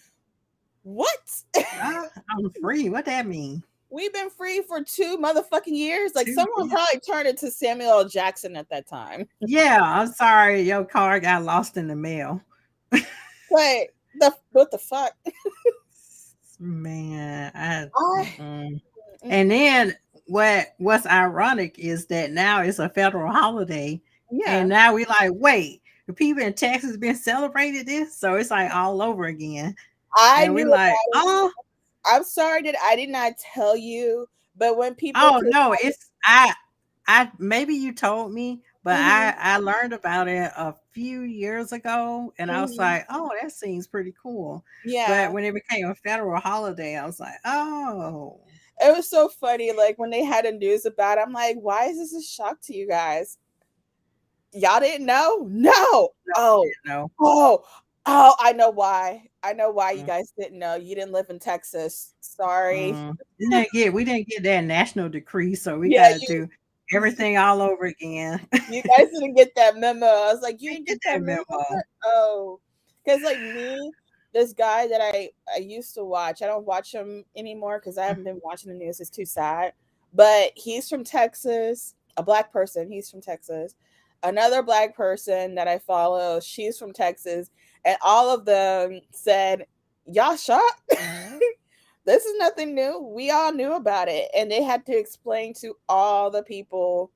"What? I'm free. What that mean? We've been free for 2 motherfucking years." Like 2 someone years? probably turned into Samuel L. Jackson at that time. Yeah, I'm sorry, your car got lost in the mail. But the what the fuck? Man, I and then what's ironic is that now it's a federal holiday, yeah. and now we like, wait, the people in Texas been celebrated this, so it's like all over again, I and we knew like, about it. oh, I'm sorry that I did not tell you, but when people oh came no, it's I maybe you told me, but mhm, I learned about it a few years ago, and I was mhm, like, oh, that seems pretty cool. But yeah. when it became a federal holiday, I was like, oh, It was so funny. Like when they had the news about it, I'm like, why is this a shock to you guys? Y'all didn't know? No. no, Oh, no. oh, oh, I know why. I know why you Mm, guys didn't know. You didn't live in Texas. Sorry. we didn't get that national decree, so we Yeah, got to do everything all over again. you guys didn't get that memo. I was like, you Didn't didn't get get that that memo? memo. Oh, because like me, this guy that I used to watch, I don't watch him anymore because I haven't been watching the news. It's too sad. But he's from Texas, a black person. He's from Texas. Another black person that I follow, she's from Texas, and all of them said, "Y'all shocked? This is nothing new. We all knew about it," and they had to explain to all the people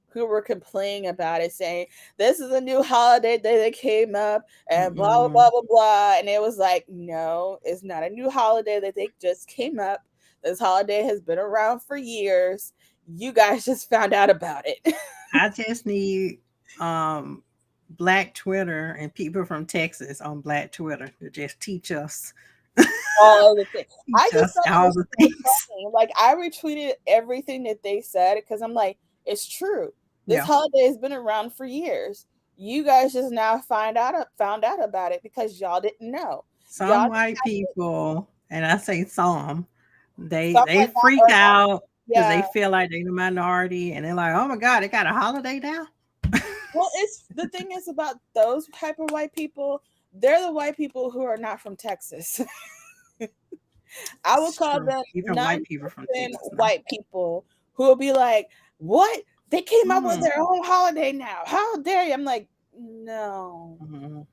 who were complaining about it, saying this is a new holiday that came up and blah blah Mm-mm. blah blah blah. And it was like, no, it's not a new holiday that they just came up. This holiday has been around for years. You guys just found out about it. I just need um black Twitter and people from Texas on black Twitter to just All of the things. I teach just us thought it all was the so things. funny. Like I retweeted everything that they said because I'm like, it's true. This Yeah. holiday has been around for years. You guys just now found out about it because y'all didn't know. Y'all Some white people, and I say some, they some they are not freak or not. out because Yeah. they feel like they're the minority, and they're like, "Oh my god, they got a holiday now." Well, it's the thing is about those type of white people. They're the white people who are not from Texas. I would It's call true. them Even white people from non-Texan Texas now. white people who will be like, "What? They came up with Mm, their own holiday now. How dare you?" I'm like, no, mhm,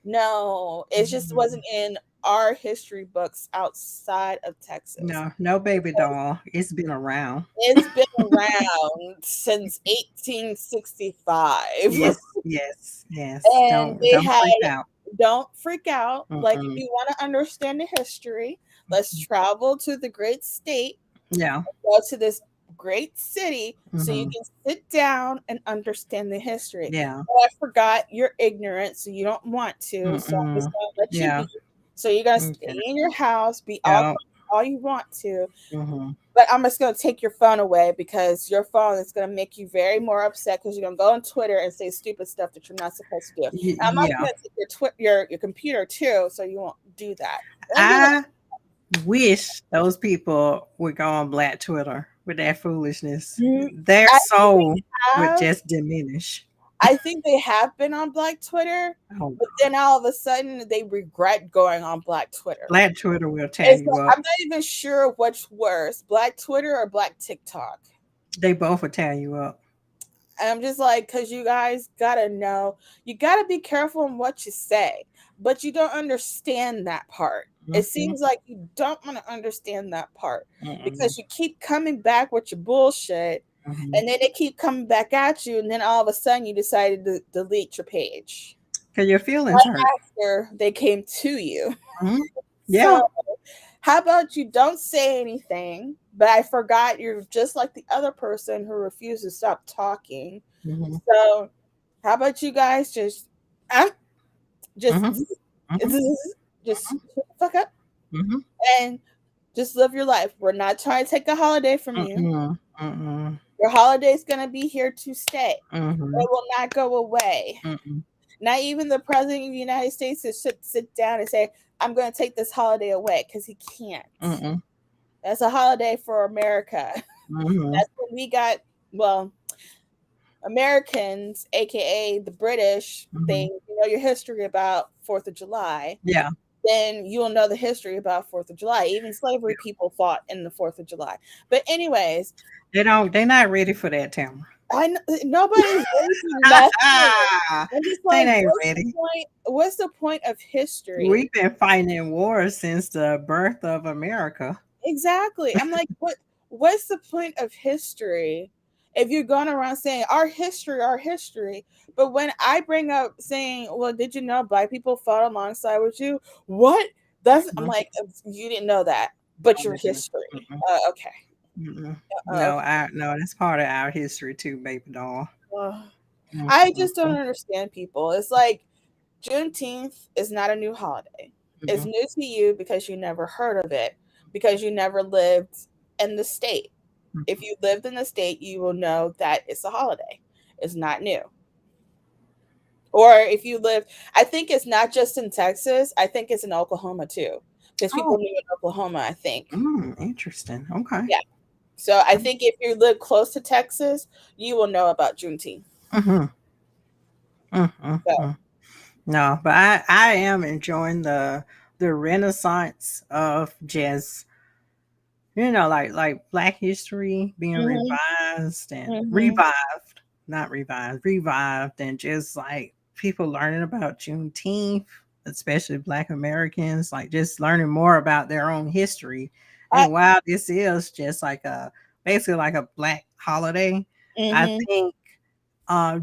no. It just mhm. wasn't in our history books outside of Texas. No, no baby doll. It's been around. It's been around since 1865. Yes, yes, yes. And Don't they don't had freak out. don't freak out. Like if Mm-mm. you want to understand the history, let's travel to the great state, Yeah. go to this great city so you Hmm. can sit down and understand the history. Yeah. But I forgot you're ignorant, so you don't want to. So I'm just Mm-mm. gonna let you Yeah. be. So you're gonna stay Okay. in your house, be Yeah. all you want to, Hmm. but I'm just gonna take your phone away because your phone is gonna make you very more upset because you're gonna go on Twitter and say stupid stuff that you're not supposed to do. And I'm also Yeah. gonna take your computer too, so you won't do that. And be like, I wish those people would go on Black Twitter with that foolishness. "Mm, Their I think soul they would have. just diminish. I think they have been on Black Twitter, Oh, but then all of a sudden they regret going on Black Twitter. Black Twitter will tear It's you like, up. I'm not even sure which worse, Black Twitter or Black TikTok. They both will tear you up. And I'm just like, because you guys gotta know, you gotta be careful in what you say, but you don't understand that part. It Mhm, seems like you don't want to understand that part mm-mm, because you keep coming back with your bullshit, mhm. and then they keep coming back at you, and then all of a sudden you decided to delete your page. 'Cause your feelings Right hurt. after they came to you. Mhm. Yeah. So, how about you don't say anything, but I forgot you're just like the other person who refused to stop talking. Mhm. So, how about you guys just, I'm, Just, Mhm. Mhm. just shut the fuck up Mhm. and just live your life. We're not trying to take a holiday from you. Mm-mm. Mm-mm. Your holiday's gonna be here to stay. Mhm. It will not go away. Mm-mm. Not even the president of the United States should sit down and say, "I'm going to take this holiday away," because he can't. Mm-mm. That's a holiday for America. Mhm. That's when we got, well, Americans, aka the British, Mhm. thing. You know your history about July 4th. Yeah. Then you'll know the history about July 4th. Even slavery people fought in the July 4th. But anyways, They don't. They're not ready for that, Tamara. nobody's ready for nothing. I'm just They like, ain't what's the ready. point? What's the point of history? We've been fighting in wars since the birth of America. Exactly. I'm like, what's the point of history if you're going around saying our history? But when I bring up saying, well, did you know black people fought alongside with you? What? I'm Mhm. like, you didn't know that, but your Mm-mm. history. Mm-mm. Okay. Mm-mm. Uh, No, no, that's part of our history too, baby doll. uh, I just don't Mm-mm. understand people. It's like Juneteenth is not a new holiday. It's Mm-mm. new to you because you never heard of it, because you never lived in the state. If you lived in the state, you will know that it's a holiday. It's not new. Or if you live, I think it's not just in Texas. I think it's in Oklahoma too, because people Oh, live in Oklahoma. I think, interesting. Okay. yeah. So I think if you live close to Texas, you will know about Juneteenth. Mm-hmm. Mm-hmm. So, No, but I am enjoying the renaissance of just like Black history being hmm revised and hmm revived, not revised, revived, and just like people learning about Juneteenth, especially Black Americans, like just learning more about their own history. I, And while this is just like a basically like a Black holiday, I hmm think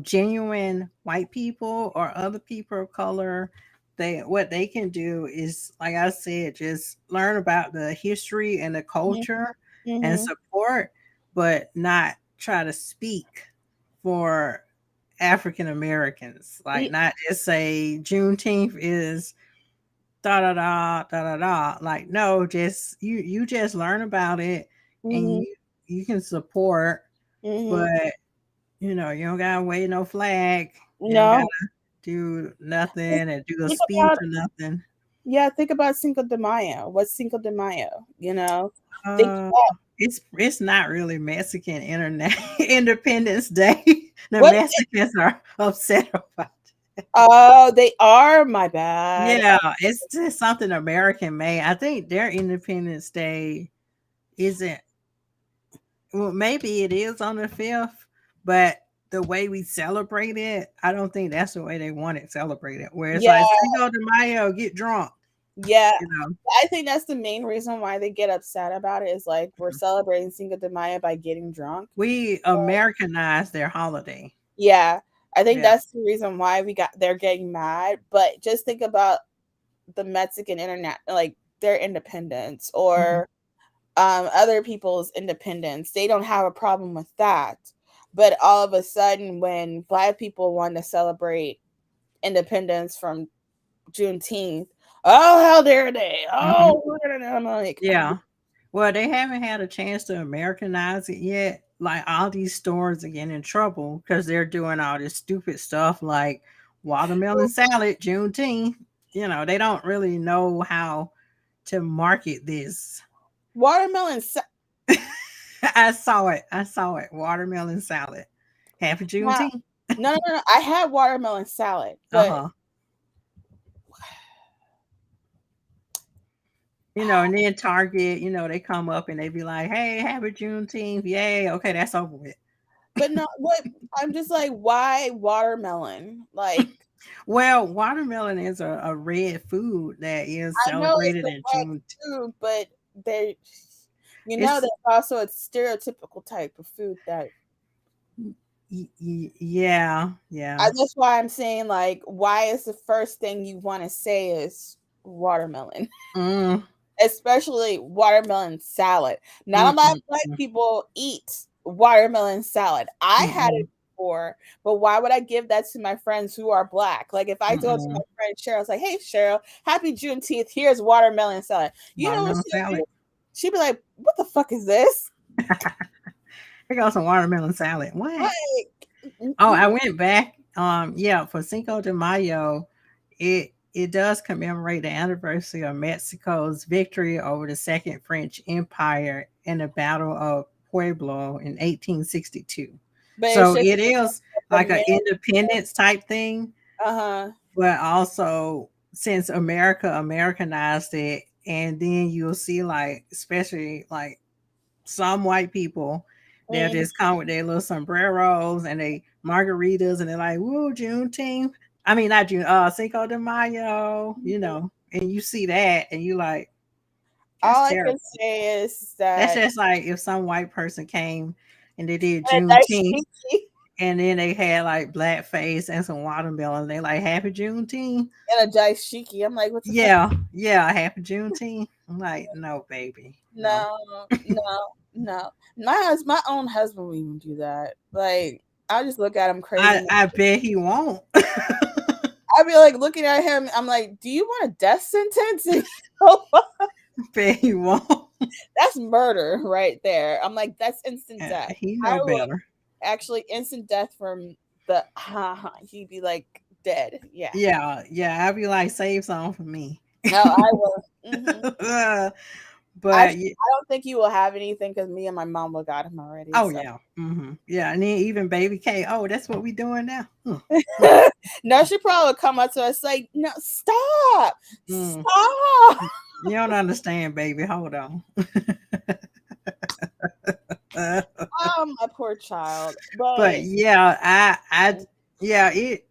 genuine white people or other people of color, they what they can do is, like I said, just learn about the history and the culture and hmm support, but not try to speak for African Americans. Like not just say Juneteenth is da da da da da da. Like no, just you just learn about it and hmm you can support, hmm but you don't gotta wave no flag. You don't gotta No. do Just nothing and do a think speech about, or nothing. yeah, think about Cinco de Mayo. What's Cinco de Mayo? Think Uh, about it's not really Mexican Internet Independence Day. The what. Mexicans are upset about it. Oh, they are. My bad. Yeah, it's just something American made. I think their Independence Day isn't. Well, maybe it is on the 5th, but the way we celebrate it, I don't think that's the way they want it celebrated. Where it's Yeah, like Cinco de Mayo, get drunk, yeah. you know. I think that's the main reason why they get upset about it. Is like we're celebrating Cinco de Mayo by getting drunk. We Americanize their holiday. Yeah, I think Yeah. that's the reason why they're getting mad. But just think about the Mexican internet, like their independence, Mhm. or other people's independence. They don't have a problem with that. But all of a sudden, when Black people want to celebrate independence from Juneteenth, oh, how dare they? Mhm. Oh, I'm like, Yeah. Well, they haven't had a chance to Americanize it yet. Like all these stores are getting in trouble because they're doing all this stupid stuff like watermelon salad, Juneteenth. They don't really know how to market this. watermelon. I saw it. I saw it. Watermelon salad. Happy Now, Juneteenth. no, no, no, no. I had watermelon salad, Uh but huh. And then Target, they come up and they be like, "Hey, happy Juneteenth, yay!" Okay, that's over with. no. What, I'm just like, why watermelon? Like, Well, watermelon is a red food that is I know it's celebrated the in red June. food, but they, It's that's also a stereotypical type of food that yeah, yeah. that's why I'm saying, like, why is the first thing you want to say is watermelon, Mm, especially watermelon salad. Not mm, a lot of mm, Black mm, people eat watermelon salad. I mm, had it. mm. for. But why would I give that to my friends who are black? Like if I go to my Mm-mm. friend Cheryl, I was like, hey Cheryl, happy Juneteenth. Here's watermelon salad. You know what Watermelon she'll do? salad. She'd be like, what the fuck is this? Here goes some watermelon salad. What? Like, Oh, I went back. Yeah, for Cinco de Mayo, it does commemorate the anniversary of Mexico's victory over the Second French Empire in the Battle of Pueblo in 1862. but it's So just it is the like an man. independence type thing, Uh-huh. but also since America Americanized it, and then you'll see like especially like some white people, they'll Mm, just come with their little sombreros and they margaritas and they're like, woo, Juneteenth. I mean, not June, Cinco de Mayo, and you see that and you like, that's all I can terrible. say is That's that just like if some white person came and they did and that's Juneteenth cheeky and then they had like blackface and some watermelon. They like, happy Juneteenth. and a dashiki. I'm like, what the fuck? Yeah, yeah, happy Juneteenth. I'm like, no, baby, no. No, no, no. My own husband will even do that. Like I just look at him crazy. I bet he won't. I'd be like looking at him. I'm like, do you want a death sentence? Bet he won't. That's murder right there. I'm like, that's instant Yeah, death. he I know would better. actually instant death from the he'd be like dead. Yeah. Yeah, yeah. I'll be like, save some for me. No, I will. But Actually, I don't think you will have anything because me and my mom will got him already. oh So yeah, yeah. And then even baby K. Oh, that's what we doing now. Mm, no, she probably would come up to us like, no, stop, mm. stop. You don't understand, baby. Hold on. Oh, my poor child. But But yeah, yeah. It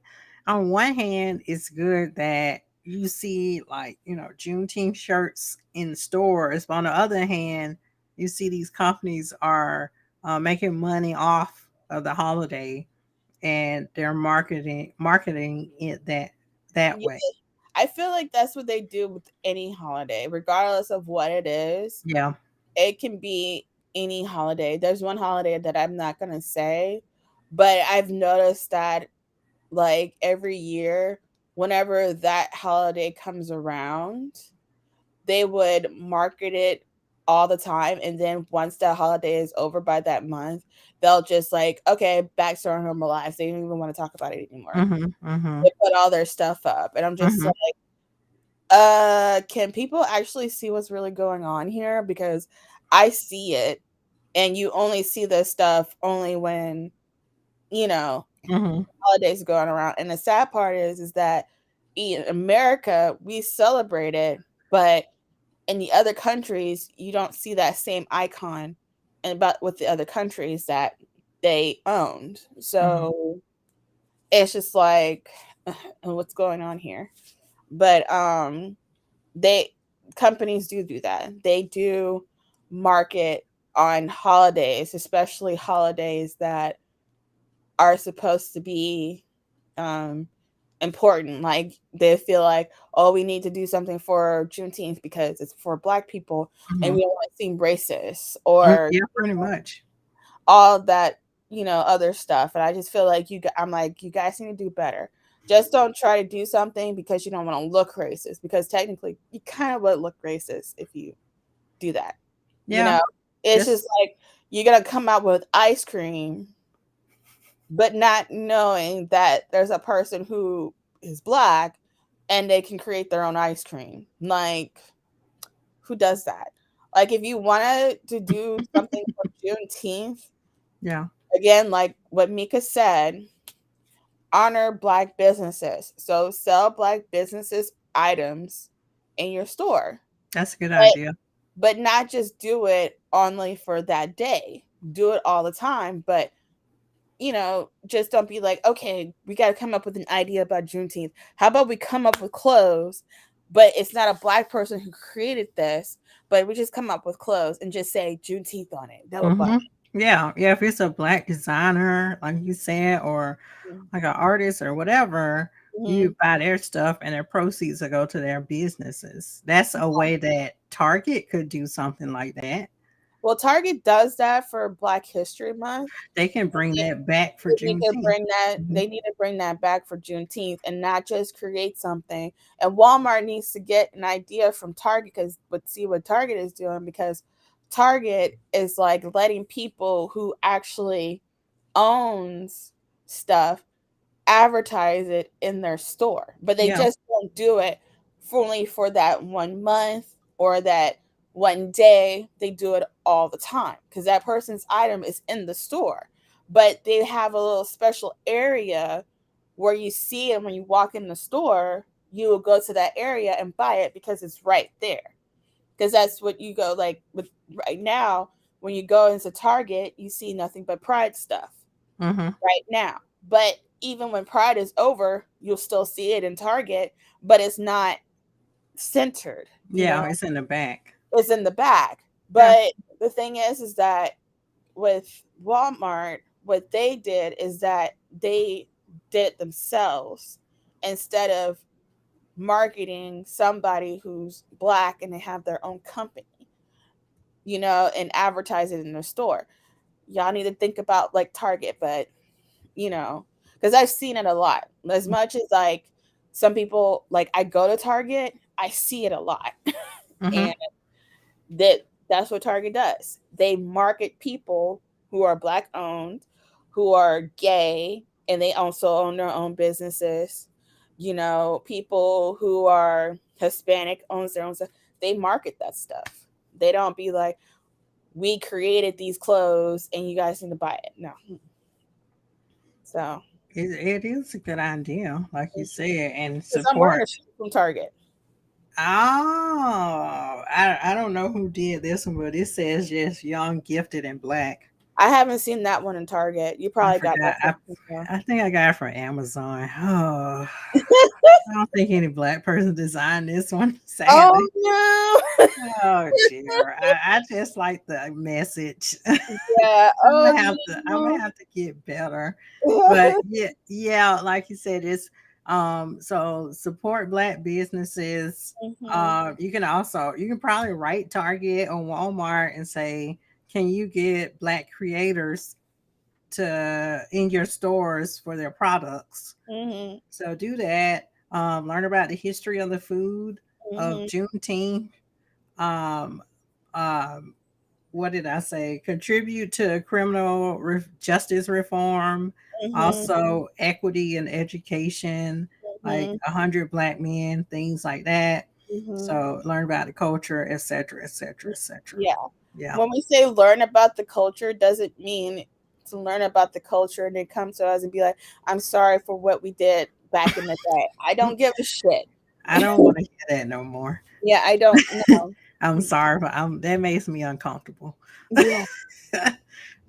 on one hand, it's good that you see like Juneteenth shirts in stores, but on the other hand, you see these companies are making money off of the holiday, and they're marketing it that yeah, way. I feel like that's what they do with any holiday, regardless of what it is. Yeah. It can be any holiday. There's one holiday that I'm not gonna say, but I've noticed that like every year, whenever that holiday comes around, they would market it all the time. And then once that holiday is over by that month, they'll just like, okay, back to our normal lives. They don't even want to talk about it anymore. Mhm. Mhm. They put all their stuff up. And I'm just Mhm. like, can people actually see what's really going on here? Because I see it and you only see this stuff only when, you know, Mhm. holidays going around. And the sad part is that in America, we celebrate it, but in the other countries, you don't see that same icon and about with the other countries that they owned. Mhm. So it's just like what's going on here. But they companies do that. They do market on holidays, especially holidays that are supposed to be um important. Like they feel like, oh, we need to do something for Juneteenth because it's for Black people, and Mhm. we don't want to seem racist or Yeah, pretty much. all that, other stuff. And I just feel like I'm like, you guys need to do better. Just don't try to do something because you don't want to look racist. Because technically, you kind of would look racist if you do that. You Yeah. know, it's Just just like you're gonna come out with ice cream but not knowing that there's a person who is Black and they can create their own ice cream. Like, who does that? Like, if you wanted to do something for Juneteenth, yeah. again, like what Mika said, honor Black businesses. So sell Black businesses items in your store, That's a good but idea. not just do it only for that day. Do it all the time, but just don't be like, okay, we got to come up with an idea about Juneteenth. How about we come up with clothes, but it's not a Black person who created this, but we just come up with clothes and just say Juneteenth on it. That would buy Mhm. Yeah, yeah, if it's a black designer, like you said, or it. like an artist or whatever, Mm-hmm. you buy their stuff and their proceeds will go to their businesses. That's a way that Target could do something like that. Well, Target does that for Black History Month. They can bring that back for They need to Juneteenth. bring that. Mhm. They need to bring that back for Juneteenth, and not just create something. And Walmart needs to get an idea from Target, because but see what Target is doing, because Target is like letting people who actually owns stuff advertise it in their store, but they Yeah. just don't do it fully for that 1 month or that one day. They do it all the time because that person's item is in the store, but they have a little special area where you see it when you walk in the store. You will go to that area and buy it because it's right there. Because that's what you go like with right now. When you go into Target, you see nothing but Pride stuff Mm-hmm. right now. But even when Pride is over, you'll still see it in Target, but it's not centered, Yeah, it's in the back. it's in the back. Yeah. But the thing is that with Walmart, what they did is that they did it themselves instead of marketing somebody who's Black and they have their own company, and advertise it in their store. Y'all need to think about like Target, but because I've seen it a lot. As much as like some people, like I go to Target, I see it a lot. Mm-hmm. And that's what Target does. They market people who are Black owned, who are gay, and they also own their own businesses. People who are Hispanic owns their own stuff. They market that stuff. They don't be like, we created these clothes and you guys need to buy it. No. So It is a good idea, like you said, and because I'm wearing a support. shirt from Target. Oh, I don't know who did this one, but it says just young, gifted, and Black. I haven't seen that one in Target. You I probably got forgot. that from somewhere. I think I got it from Amazon. Oh, I don't think any Black person designed this one, Oh sadly. no! Oh dear. I just like the message. Yeah. Oh I'm gonna no. have to get better. But yeah, like you said, it's so support Black businesses. Mhm. You can probably write Target or Walmart and say, can you get Black creators to in your stores for their products? Mhm. So do that. Learn about the history of the food of Mhm. Juneteenth. Um, um, what did I say? Contribute to justice reform, Mhm. also equity in education, like Mhm. 100 Black men, things like that. Mhm. So learn about the culture, etc., etc., etc. Yeah. Yeah. When we say learn about the culture, doesn't mean to learn about the culture and then come to us and be like, "I'm sorry for what we did back in the day." I don't give a shit. I don't want to hear that no more. Yeah, I don't know. I'm sorry, but that makes me uncomfortable. Yeah, that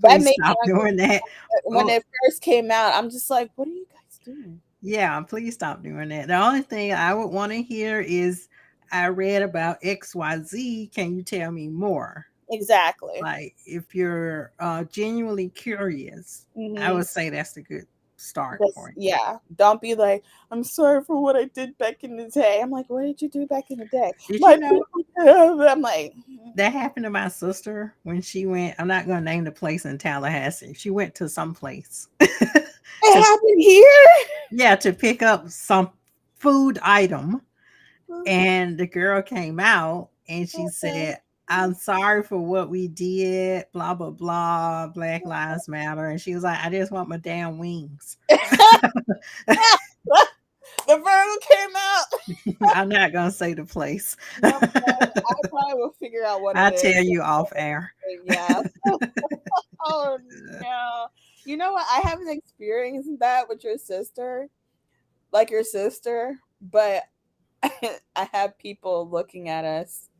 Please made me stop doing that. when Oh, it first came out. I'm just like, "What are you guys doing?" yeah, please stop doing that. The only thing I would want to hear is I read about XYZ. Can you tell me more? Exactly. Like, if you're genuinely curious, I Mhm. would say that's a good start That's point. yeah. Don't be like, I'm sorry for what I did back in the day. I'm like, what did you do back in the day? Did My you know people have. I'm like, that happened to my sister when she went? I'm not going to name the place in Tallahassee. She went to some place it to, happened here. yeah, to pick up some food item. And the girl came out and she Okay. said, I'm sorry for what we did, blah, blah, blah, Black Lives Matter. And she was like, I just want my damn wings. The Virgo came out. I'm not going to say the place. No, I probably will figure out what it I'll is. tell you off air. Yeah. Oh no. You know what? I haven't experienced that with your sister, like your sister, but I have people looking at us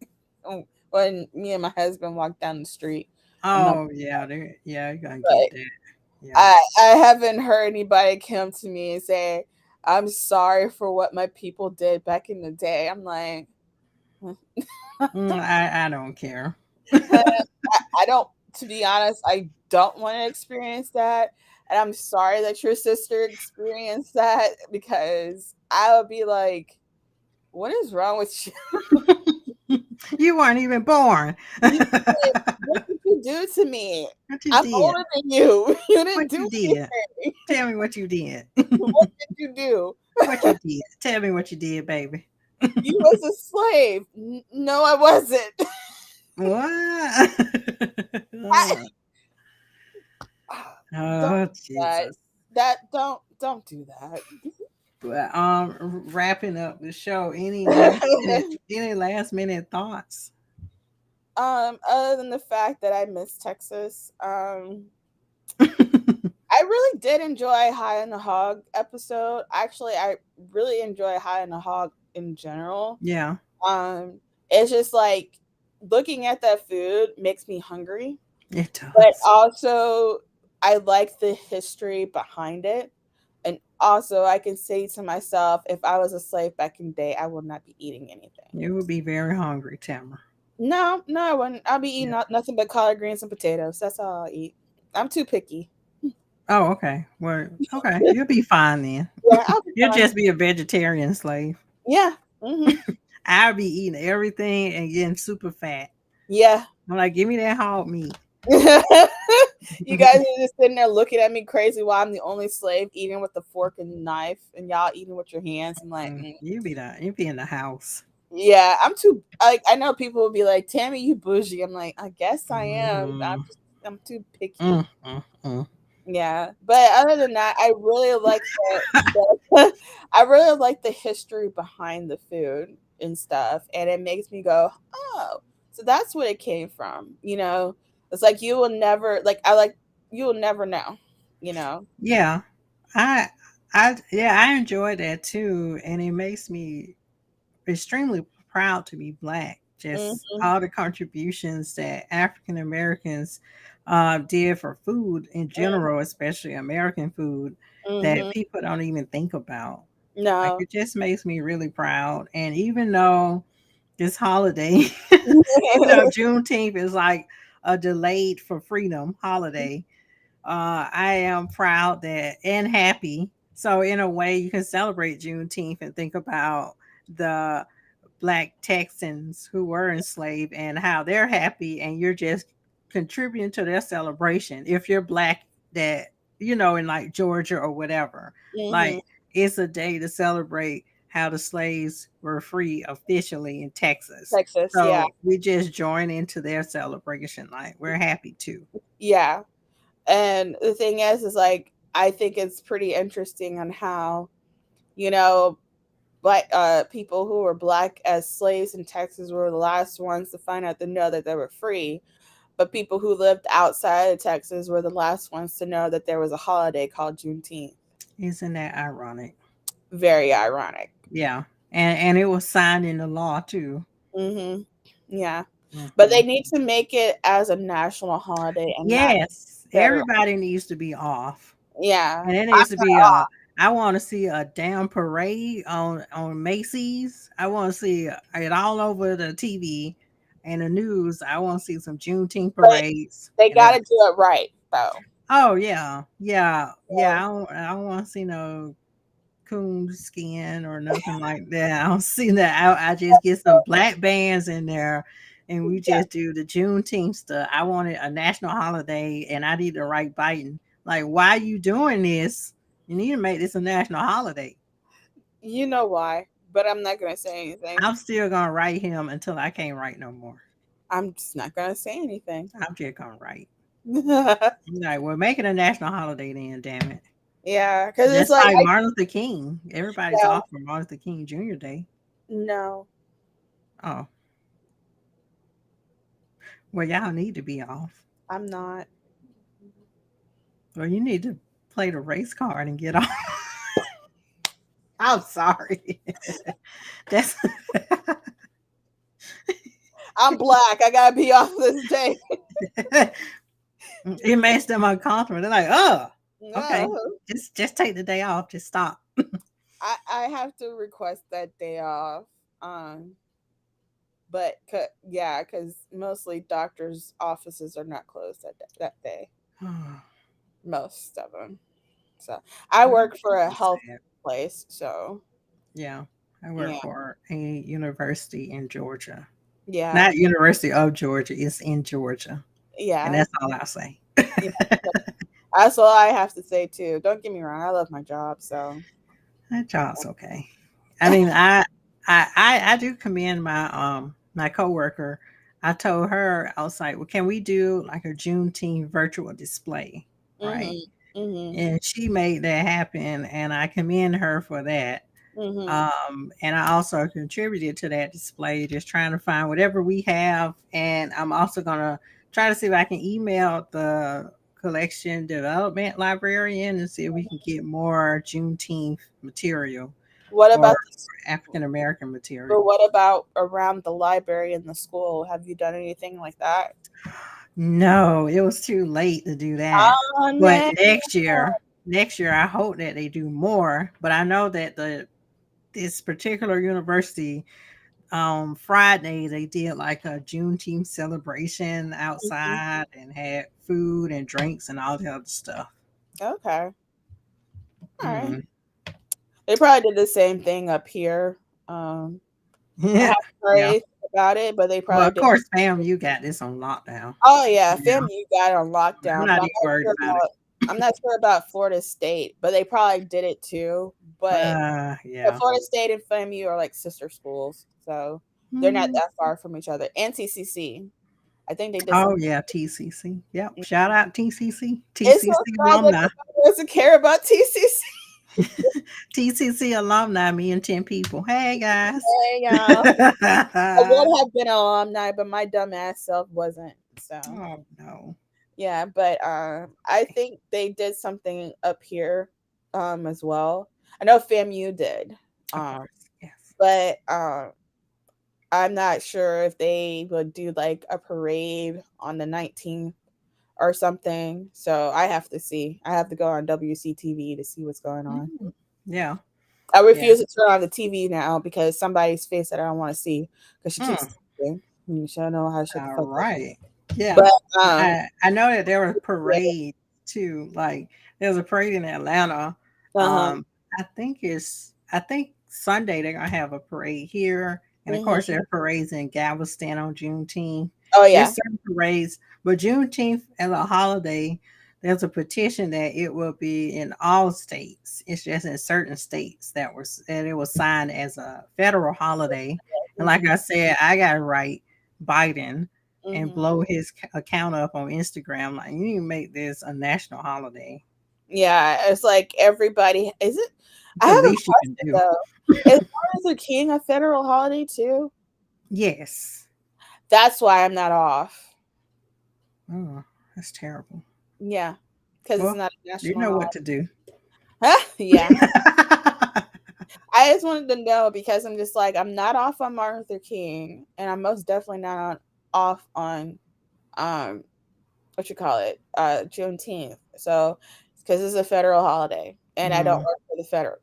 when me and my husband walk down the street. I'm not, Oh, yeah. Yeah, you're going to get but that. Yeah. I haven't heard anybody come to me and say, "I'm sorry for what my people did back in the day." I'm like, I don't care. I don't. To be honest, I don't want to experience that, and I'm sorry that your sister experienced that because I would be like, "What is wrong with you? You weren't even born. You did, what did you do to me? What you I'm did? older than you. You didn't What do you did? anything. Tell me what you did. What did you do? What you did? Tell me what you did, baby. You was a slave. No, I wasn't. What? I, don't Oh, do that. Jesus. Don't do that. But wrapping up the show, any last minute thoughts? Other than the fact that I miss Texas, I really did enjoy High on the Hog episode. Actually, I really enjoy High on the Hog in general. Yeah, Um, it's just like looking at that food makes me hungry, it but does. also I like the history behind it. And also, I can say to myself, if I was a slave back in the day, I would not be eating anything. You would be very hungry, Tamara. No, no, I wouldn't. I'll be eating Yeah. nothing but collard greens and potatoes. That's all I'll eat. I'm too picky. Oh, okay. Well, okay. You'll be fine then. Yeah, I'll be You'll fine. just be a vegetarian slave. Yeah. I'll be eating everything and getting super fat. Yeah. I'm like, give me that hog meat. You guys are just sitting there looking at me crazy while I'm the only slave eating with a fork and knife, and y'all eating with your hands. I'm like, You be in the house. yeah, I'm too. Like, I know people will be like, "Tammy, you bougie." I'm like, I guess I am. Mm, I'm too picky. mm, mm, mm. Yeah, but other than that, I really like I really like the history behind the food and stuff, and it makes me go, "Oh, so that's what it came from." It's like you will never you will never know. You know. Yeah, I, I enjoy that too, and it makes me extremely proud to be black. Just Mhm. all the contributions that African Americans did for food in Mhm. general, especially American food, that Mhm. people don't even think about. Like No. it just makes me really proud. And even though this holiday, Juneteenth is like a delayed for freedom holiday, I am proud that and happy. So in a way, you can celebrate Juneteenth and think about the black Texans who were enslaved and how they're happy, and you're just contributing to their celebration. If you're black, that in like Georgia or whatever, Mhm. like it's a day to celebrate how the slaves were free officially in Texas. Texas, yeah. So we just join into their celebration. Like we're happy too. Yeah. And the thing is like I think it's pretty interesting on how, you know, black people who were black as slaves in Texas were the last ones to find out to know that they were free. But people who lived outside of Texas were the last ones to know that there was a holiday called Juneteenth. Isn't that ironic? Very ironic. Yeah. And it was signed into law too. Mhm. Yeah. But they Mhm. need to make it as a national holiday and not Yes, federal. everybody needs to be off. Yeah. And it I'm needs to not be off. I want to see a damn parade on Macy's. I want to see it all over the TV and the news. I want to see some Juneteenth But parades they and gotta do it right though. oh yeah, yeah, So, yeah. I don't want to see no coon skin or nothing like that. I don't see that. I just get some black bands in there and we yeah. just do the Juneteenth stuff. I wanted a national holiday and I need to write Biden. Like, why are you doing this? You need to make this a national holiday. You know why, but I'm not gonna say anything. I'm still gonna write him until I can't write no more. I'm just not gonna say anything. I'm just gonna write. Like, well, make it a national holiday then, damn it. Yeah, because it's Just like like I Martin Luther King. Everybody's yeah, off for Martin Luther King Jr. Day. no, Oh, well, y'all need to be off. I'm not. Well, you need to play the race card and get off. I'm sorry. That's I'm black. I gotta be off this day. it makes them uncomfortable. They're like, oh, okay. No, Just take the day off. Just stop. I have to request that day off. Um, but yeah, because mostly doctors' offices are not closed that day. Most of them. So I work for That's a so health sad. place. So Yeah. I work yeah, for a university in Georgia. yeah, Not University of Georgia, it's in Georgia. And Yeah. that's all I'll say. Yeah. That's all I have to say too. Don't get me wrong, I love my job, so That job's okay. I mean, I do commend my coworker. I told her, I was like, well, can we do like a Juneteenth virtual display, right? mhm. Mhm. And she made that happen, and I commend her for that. Mhm. And I also contributed to that display, just trying to find whatever we have. And I'm also gonna try to see if I can email the collection development librarian and see if we can get more Juneteenth material What or about this? African American But material. what about around the library and the school? Have you done anything like that? No, it was too late to do that. Oh But no. next year, I hope that they do more. But I know that the this particular university Friday they did like a Juneteenth celebration Mhm. outside and had food and drinks and all the other stuff. Okay. All right. Mm. They probably did the same thing up here. Um, I Yeah, haven't yeah. heard about it, but they Well, probably of did. course, fam, you got this on lockdown. Oh yeah, Yeah, FAMU got it on I'm lockdown, but not even worried about it. I'm not sure about Florida State, but they probably did it too. But Yeah. Florida State and FAMU are like sister schools, so they're not Mm. that far from each other. And TCC, I think they did Oh something. yeah, TCC. Yep. Shout out TCC. It's so TCC sad that alumni. nobody doesn't care about TCC. TCC alumni. Me and 10 people. Hey guys. Hey, y'all. I would have been an alumni, but my dumb ass self wasn't. So Oh no. yeah, but I think they did something up here as well. I know FAMU did. Of Um, course. Yes. but I'm not sure if they would do like a parade on the 19th or something. So I have to see. I have to go on WCTV to see what's going on. Mm. Yeah. I Yeah. refuse to turn on the TV now because somebody's face that I don't want to see because she keeps Mm. talking. She don't know how to shut the All fuck up. right. Yeah. But I know that there were yeah. parades too. Like there was a parade in Atlanta. Uh-huh. I think Sunday they're gonna have a parade here. And of course Mhm. there are parades in Galveston on Juneteenth. Oh yeah. There's certain parades, but Juneteenth as a holiday, there's a petition that it will be in all states. It's just in certain states that it was signed as a federal holiday. And like Mhm. I said, I gotta write Biden and Mhm. blow his account up on Instagram. Like, you need to make this a national holiday. Yeah, it's like everybody is it I It's the have a least you can question do. though. Is Martin Luther King a federal holiday too? Yes. That's why I'm not off. Oh, that's terrible. Yeah, because it's Well, not a you national know holiday. what to do. Yeah. I just wanted to know because I'm just like I'm not off on Martin Luther King, and I'm most definitely not off on um what you call it Juneteenth. So because it's a federal holiday, and I don't Mm, work for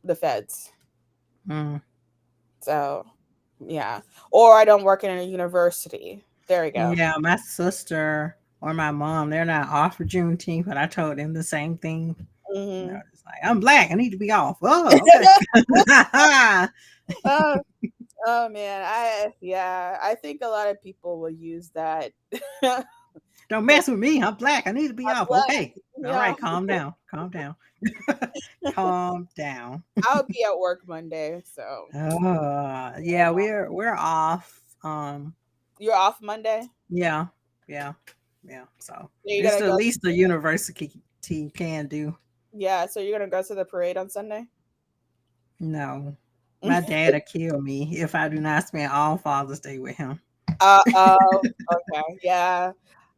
the feds. mm. So yeah, or I don't work in a university. There we go. Yeah, my sister or my mom, they're not off for Juneteenth, but I told them the same thing. You know, Hmm. it's like, I'm black. I need to be off. Oh, okay. Oh, oh man, I think a lot of people will use that. Don't But mess with me. I'm black. I need to be I'm off. black, Okay. All yeah. right. Calm down. Calm down. Calm down. I'll be at work Monday, so Yeah, we're off. you're off Monday. Yeah, yeah, yeah. So So you're it's gonna the go. least the university can do. Yeah, so you're gonna go to the parade on Sunday. No, my dad'll kill me if I do not spend all Father's Day with him. Oh, okay, yeah.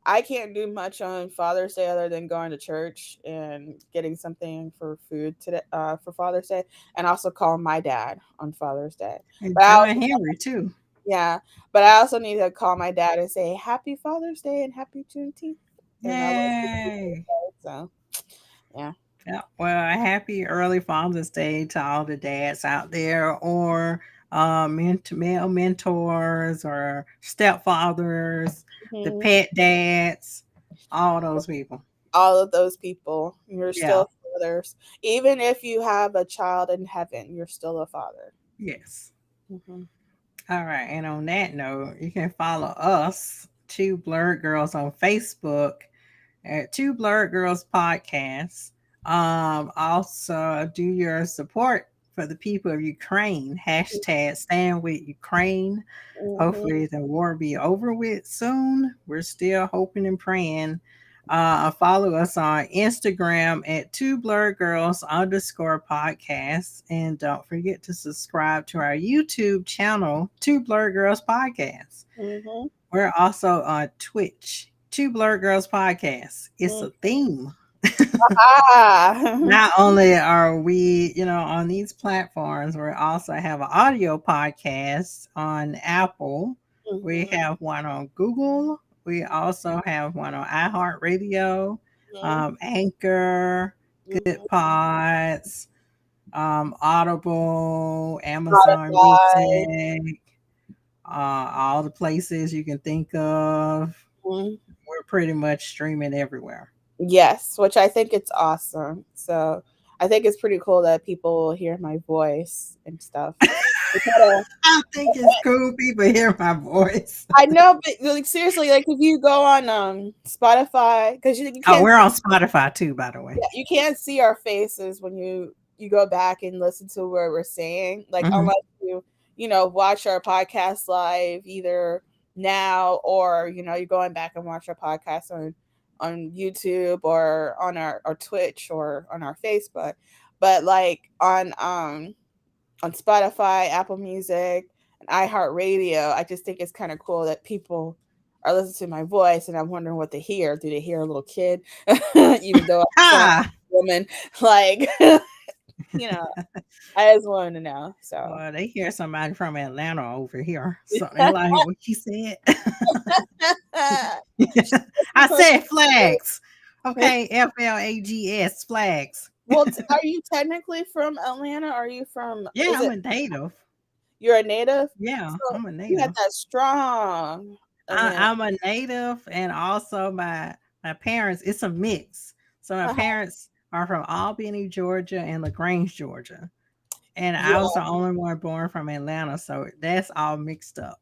I can't do much on Father's Day other than going to church and getting something for food today for Father's Day, and also call my dad on Father's Day. And But I John also, Henry too. yeah, but I also need to call my dad and say Happy Father's Day and Happy Juneteenth, and I love you. Yay! So yeah. Yeah. Well, a happy early Father's Day to all the dads out there, or male mentors, or stepfathers, the Mhm. pet dads, all those people. All of those people, you're Yeah. still fathers. Even if you have a child in heaven, you're still a father. Yes. Hmm. All right. And on that note, you can follow us, Two Blurred Girls on Facebook at Two Blurred Girls Podcasts. Also, do your support for the people of Ukraine. Hashtag stand with Ukraine. Mm-hmm. Hopefully, the war be over with soon. We're still hoping and praying. Follow us on Instagram at Two Blurred Girls underscore podcasts. And don't forget to subscribe to our YouTube channel, Two Blurred Girls Podcasts. Mm-hmm. We're also on Twitch, Two Blurred Girls Podcasts. It's a theme. Ah. Not only are we, on these platforms, we also have an audio podcast on Apple. We Mm-hmm. have one on Google. We also have one on iHeartRadio, Anchor, Mm-hmm. Goodpods, Audible, Amazon Spotify. Music, all the places you can think of. Mhm. We're pretty much streaming everywhere. Yes, which I think it's awesome. So I think it's pretty cool that people hear my voice and stuff. We kinda- I think it's cool people hear my voice. I know, but like seriously, like if you go on Spotify, because you Oh, can't we're on Spotify too, by the way. yeah, you can't see our faces when you go back and listen to what we're saying, like Mhm. unless watch our podcast live either now or you're going back and watch our podcast on YouTube or on our Twitch or on our Facebook. But like on Spotify, Apple Music, and iHeartRadio, I just think it's kind of cool that people are listening to my voice and I'm wondering what they hear. Do they hear a little kid? Even though I sound like Ah, a woman. Like, you know, I just wanted to know. So well, they hear somebody from Atlanta over here, so they're like, "What you said?" I said flags. Okay, FLAGS flags. well, are you technically from Atlanta? Are you from, Yeah, is I'm it, a native. you're a native? Yeah, So I'm a you had native. that strong Atlanta. I'm a native, and also my parents. It's a mix. So my Uh-huh. parents are from Albany, Georgia, and Lagrange, Georgia, and I was Yeah. the only one born from Atlanta. So that's all mixed up.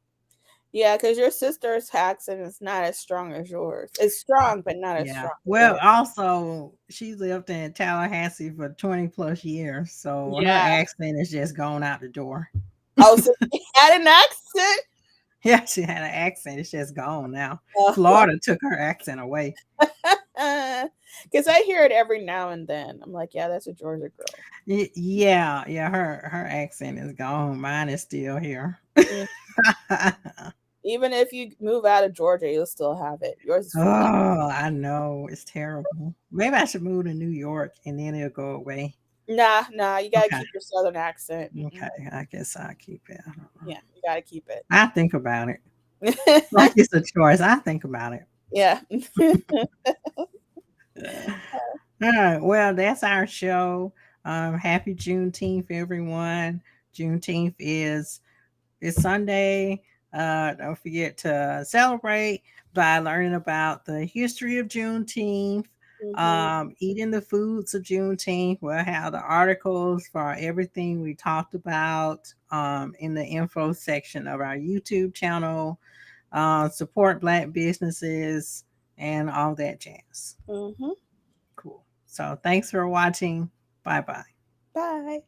Yeah, because your sister's accent is not as strong as yours. It's strong, but not as Yeah. strong as Well, yours. also she lived in Tallahassee for 20 plus years, so her Yeah. accent is just gone out the door. Oh, so you had an accent? Yeah, she had an accent. It's just gone now. Oh. Florida took her accent away. Because I hear it every now and then. I'm like, yeah, that's a Georgia girl. Yeah. Her accent is gone. Mine is still here. Mm. Even if you move out of Georgia, you'll still have it. Yours is from Oh, I know. It's terrible. Maybe I should move to New York and then it'll go away. nah. You gotta Okay. keep your southern accent. Okay. I guess I'll keep it. I don't know. Yeah, you gotta keep I think about it. it. Like it's a choice. I think about it. Yeah. All right. Well, that's our show. Happy Juneteenth, everyone. Juneteenth is Sunday. Don't forget to celebrate by learning about the history of Juneteenth, Hmm. eating the foods of Juneteenth. We'll have the articles for everything we talked about in the info section of our YouTube channel. Support Black businesses and all that jazz. Hmm. Cool. So thanks for watching. Bye bye. Bye.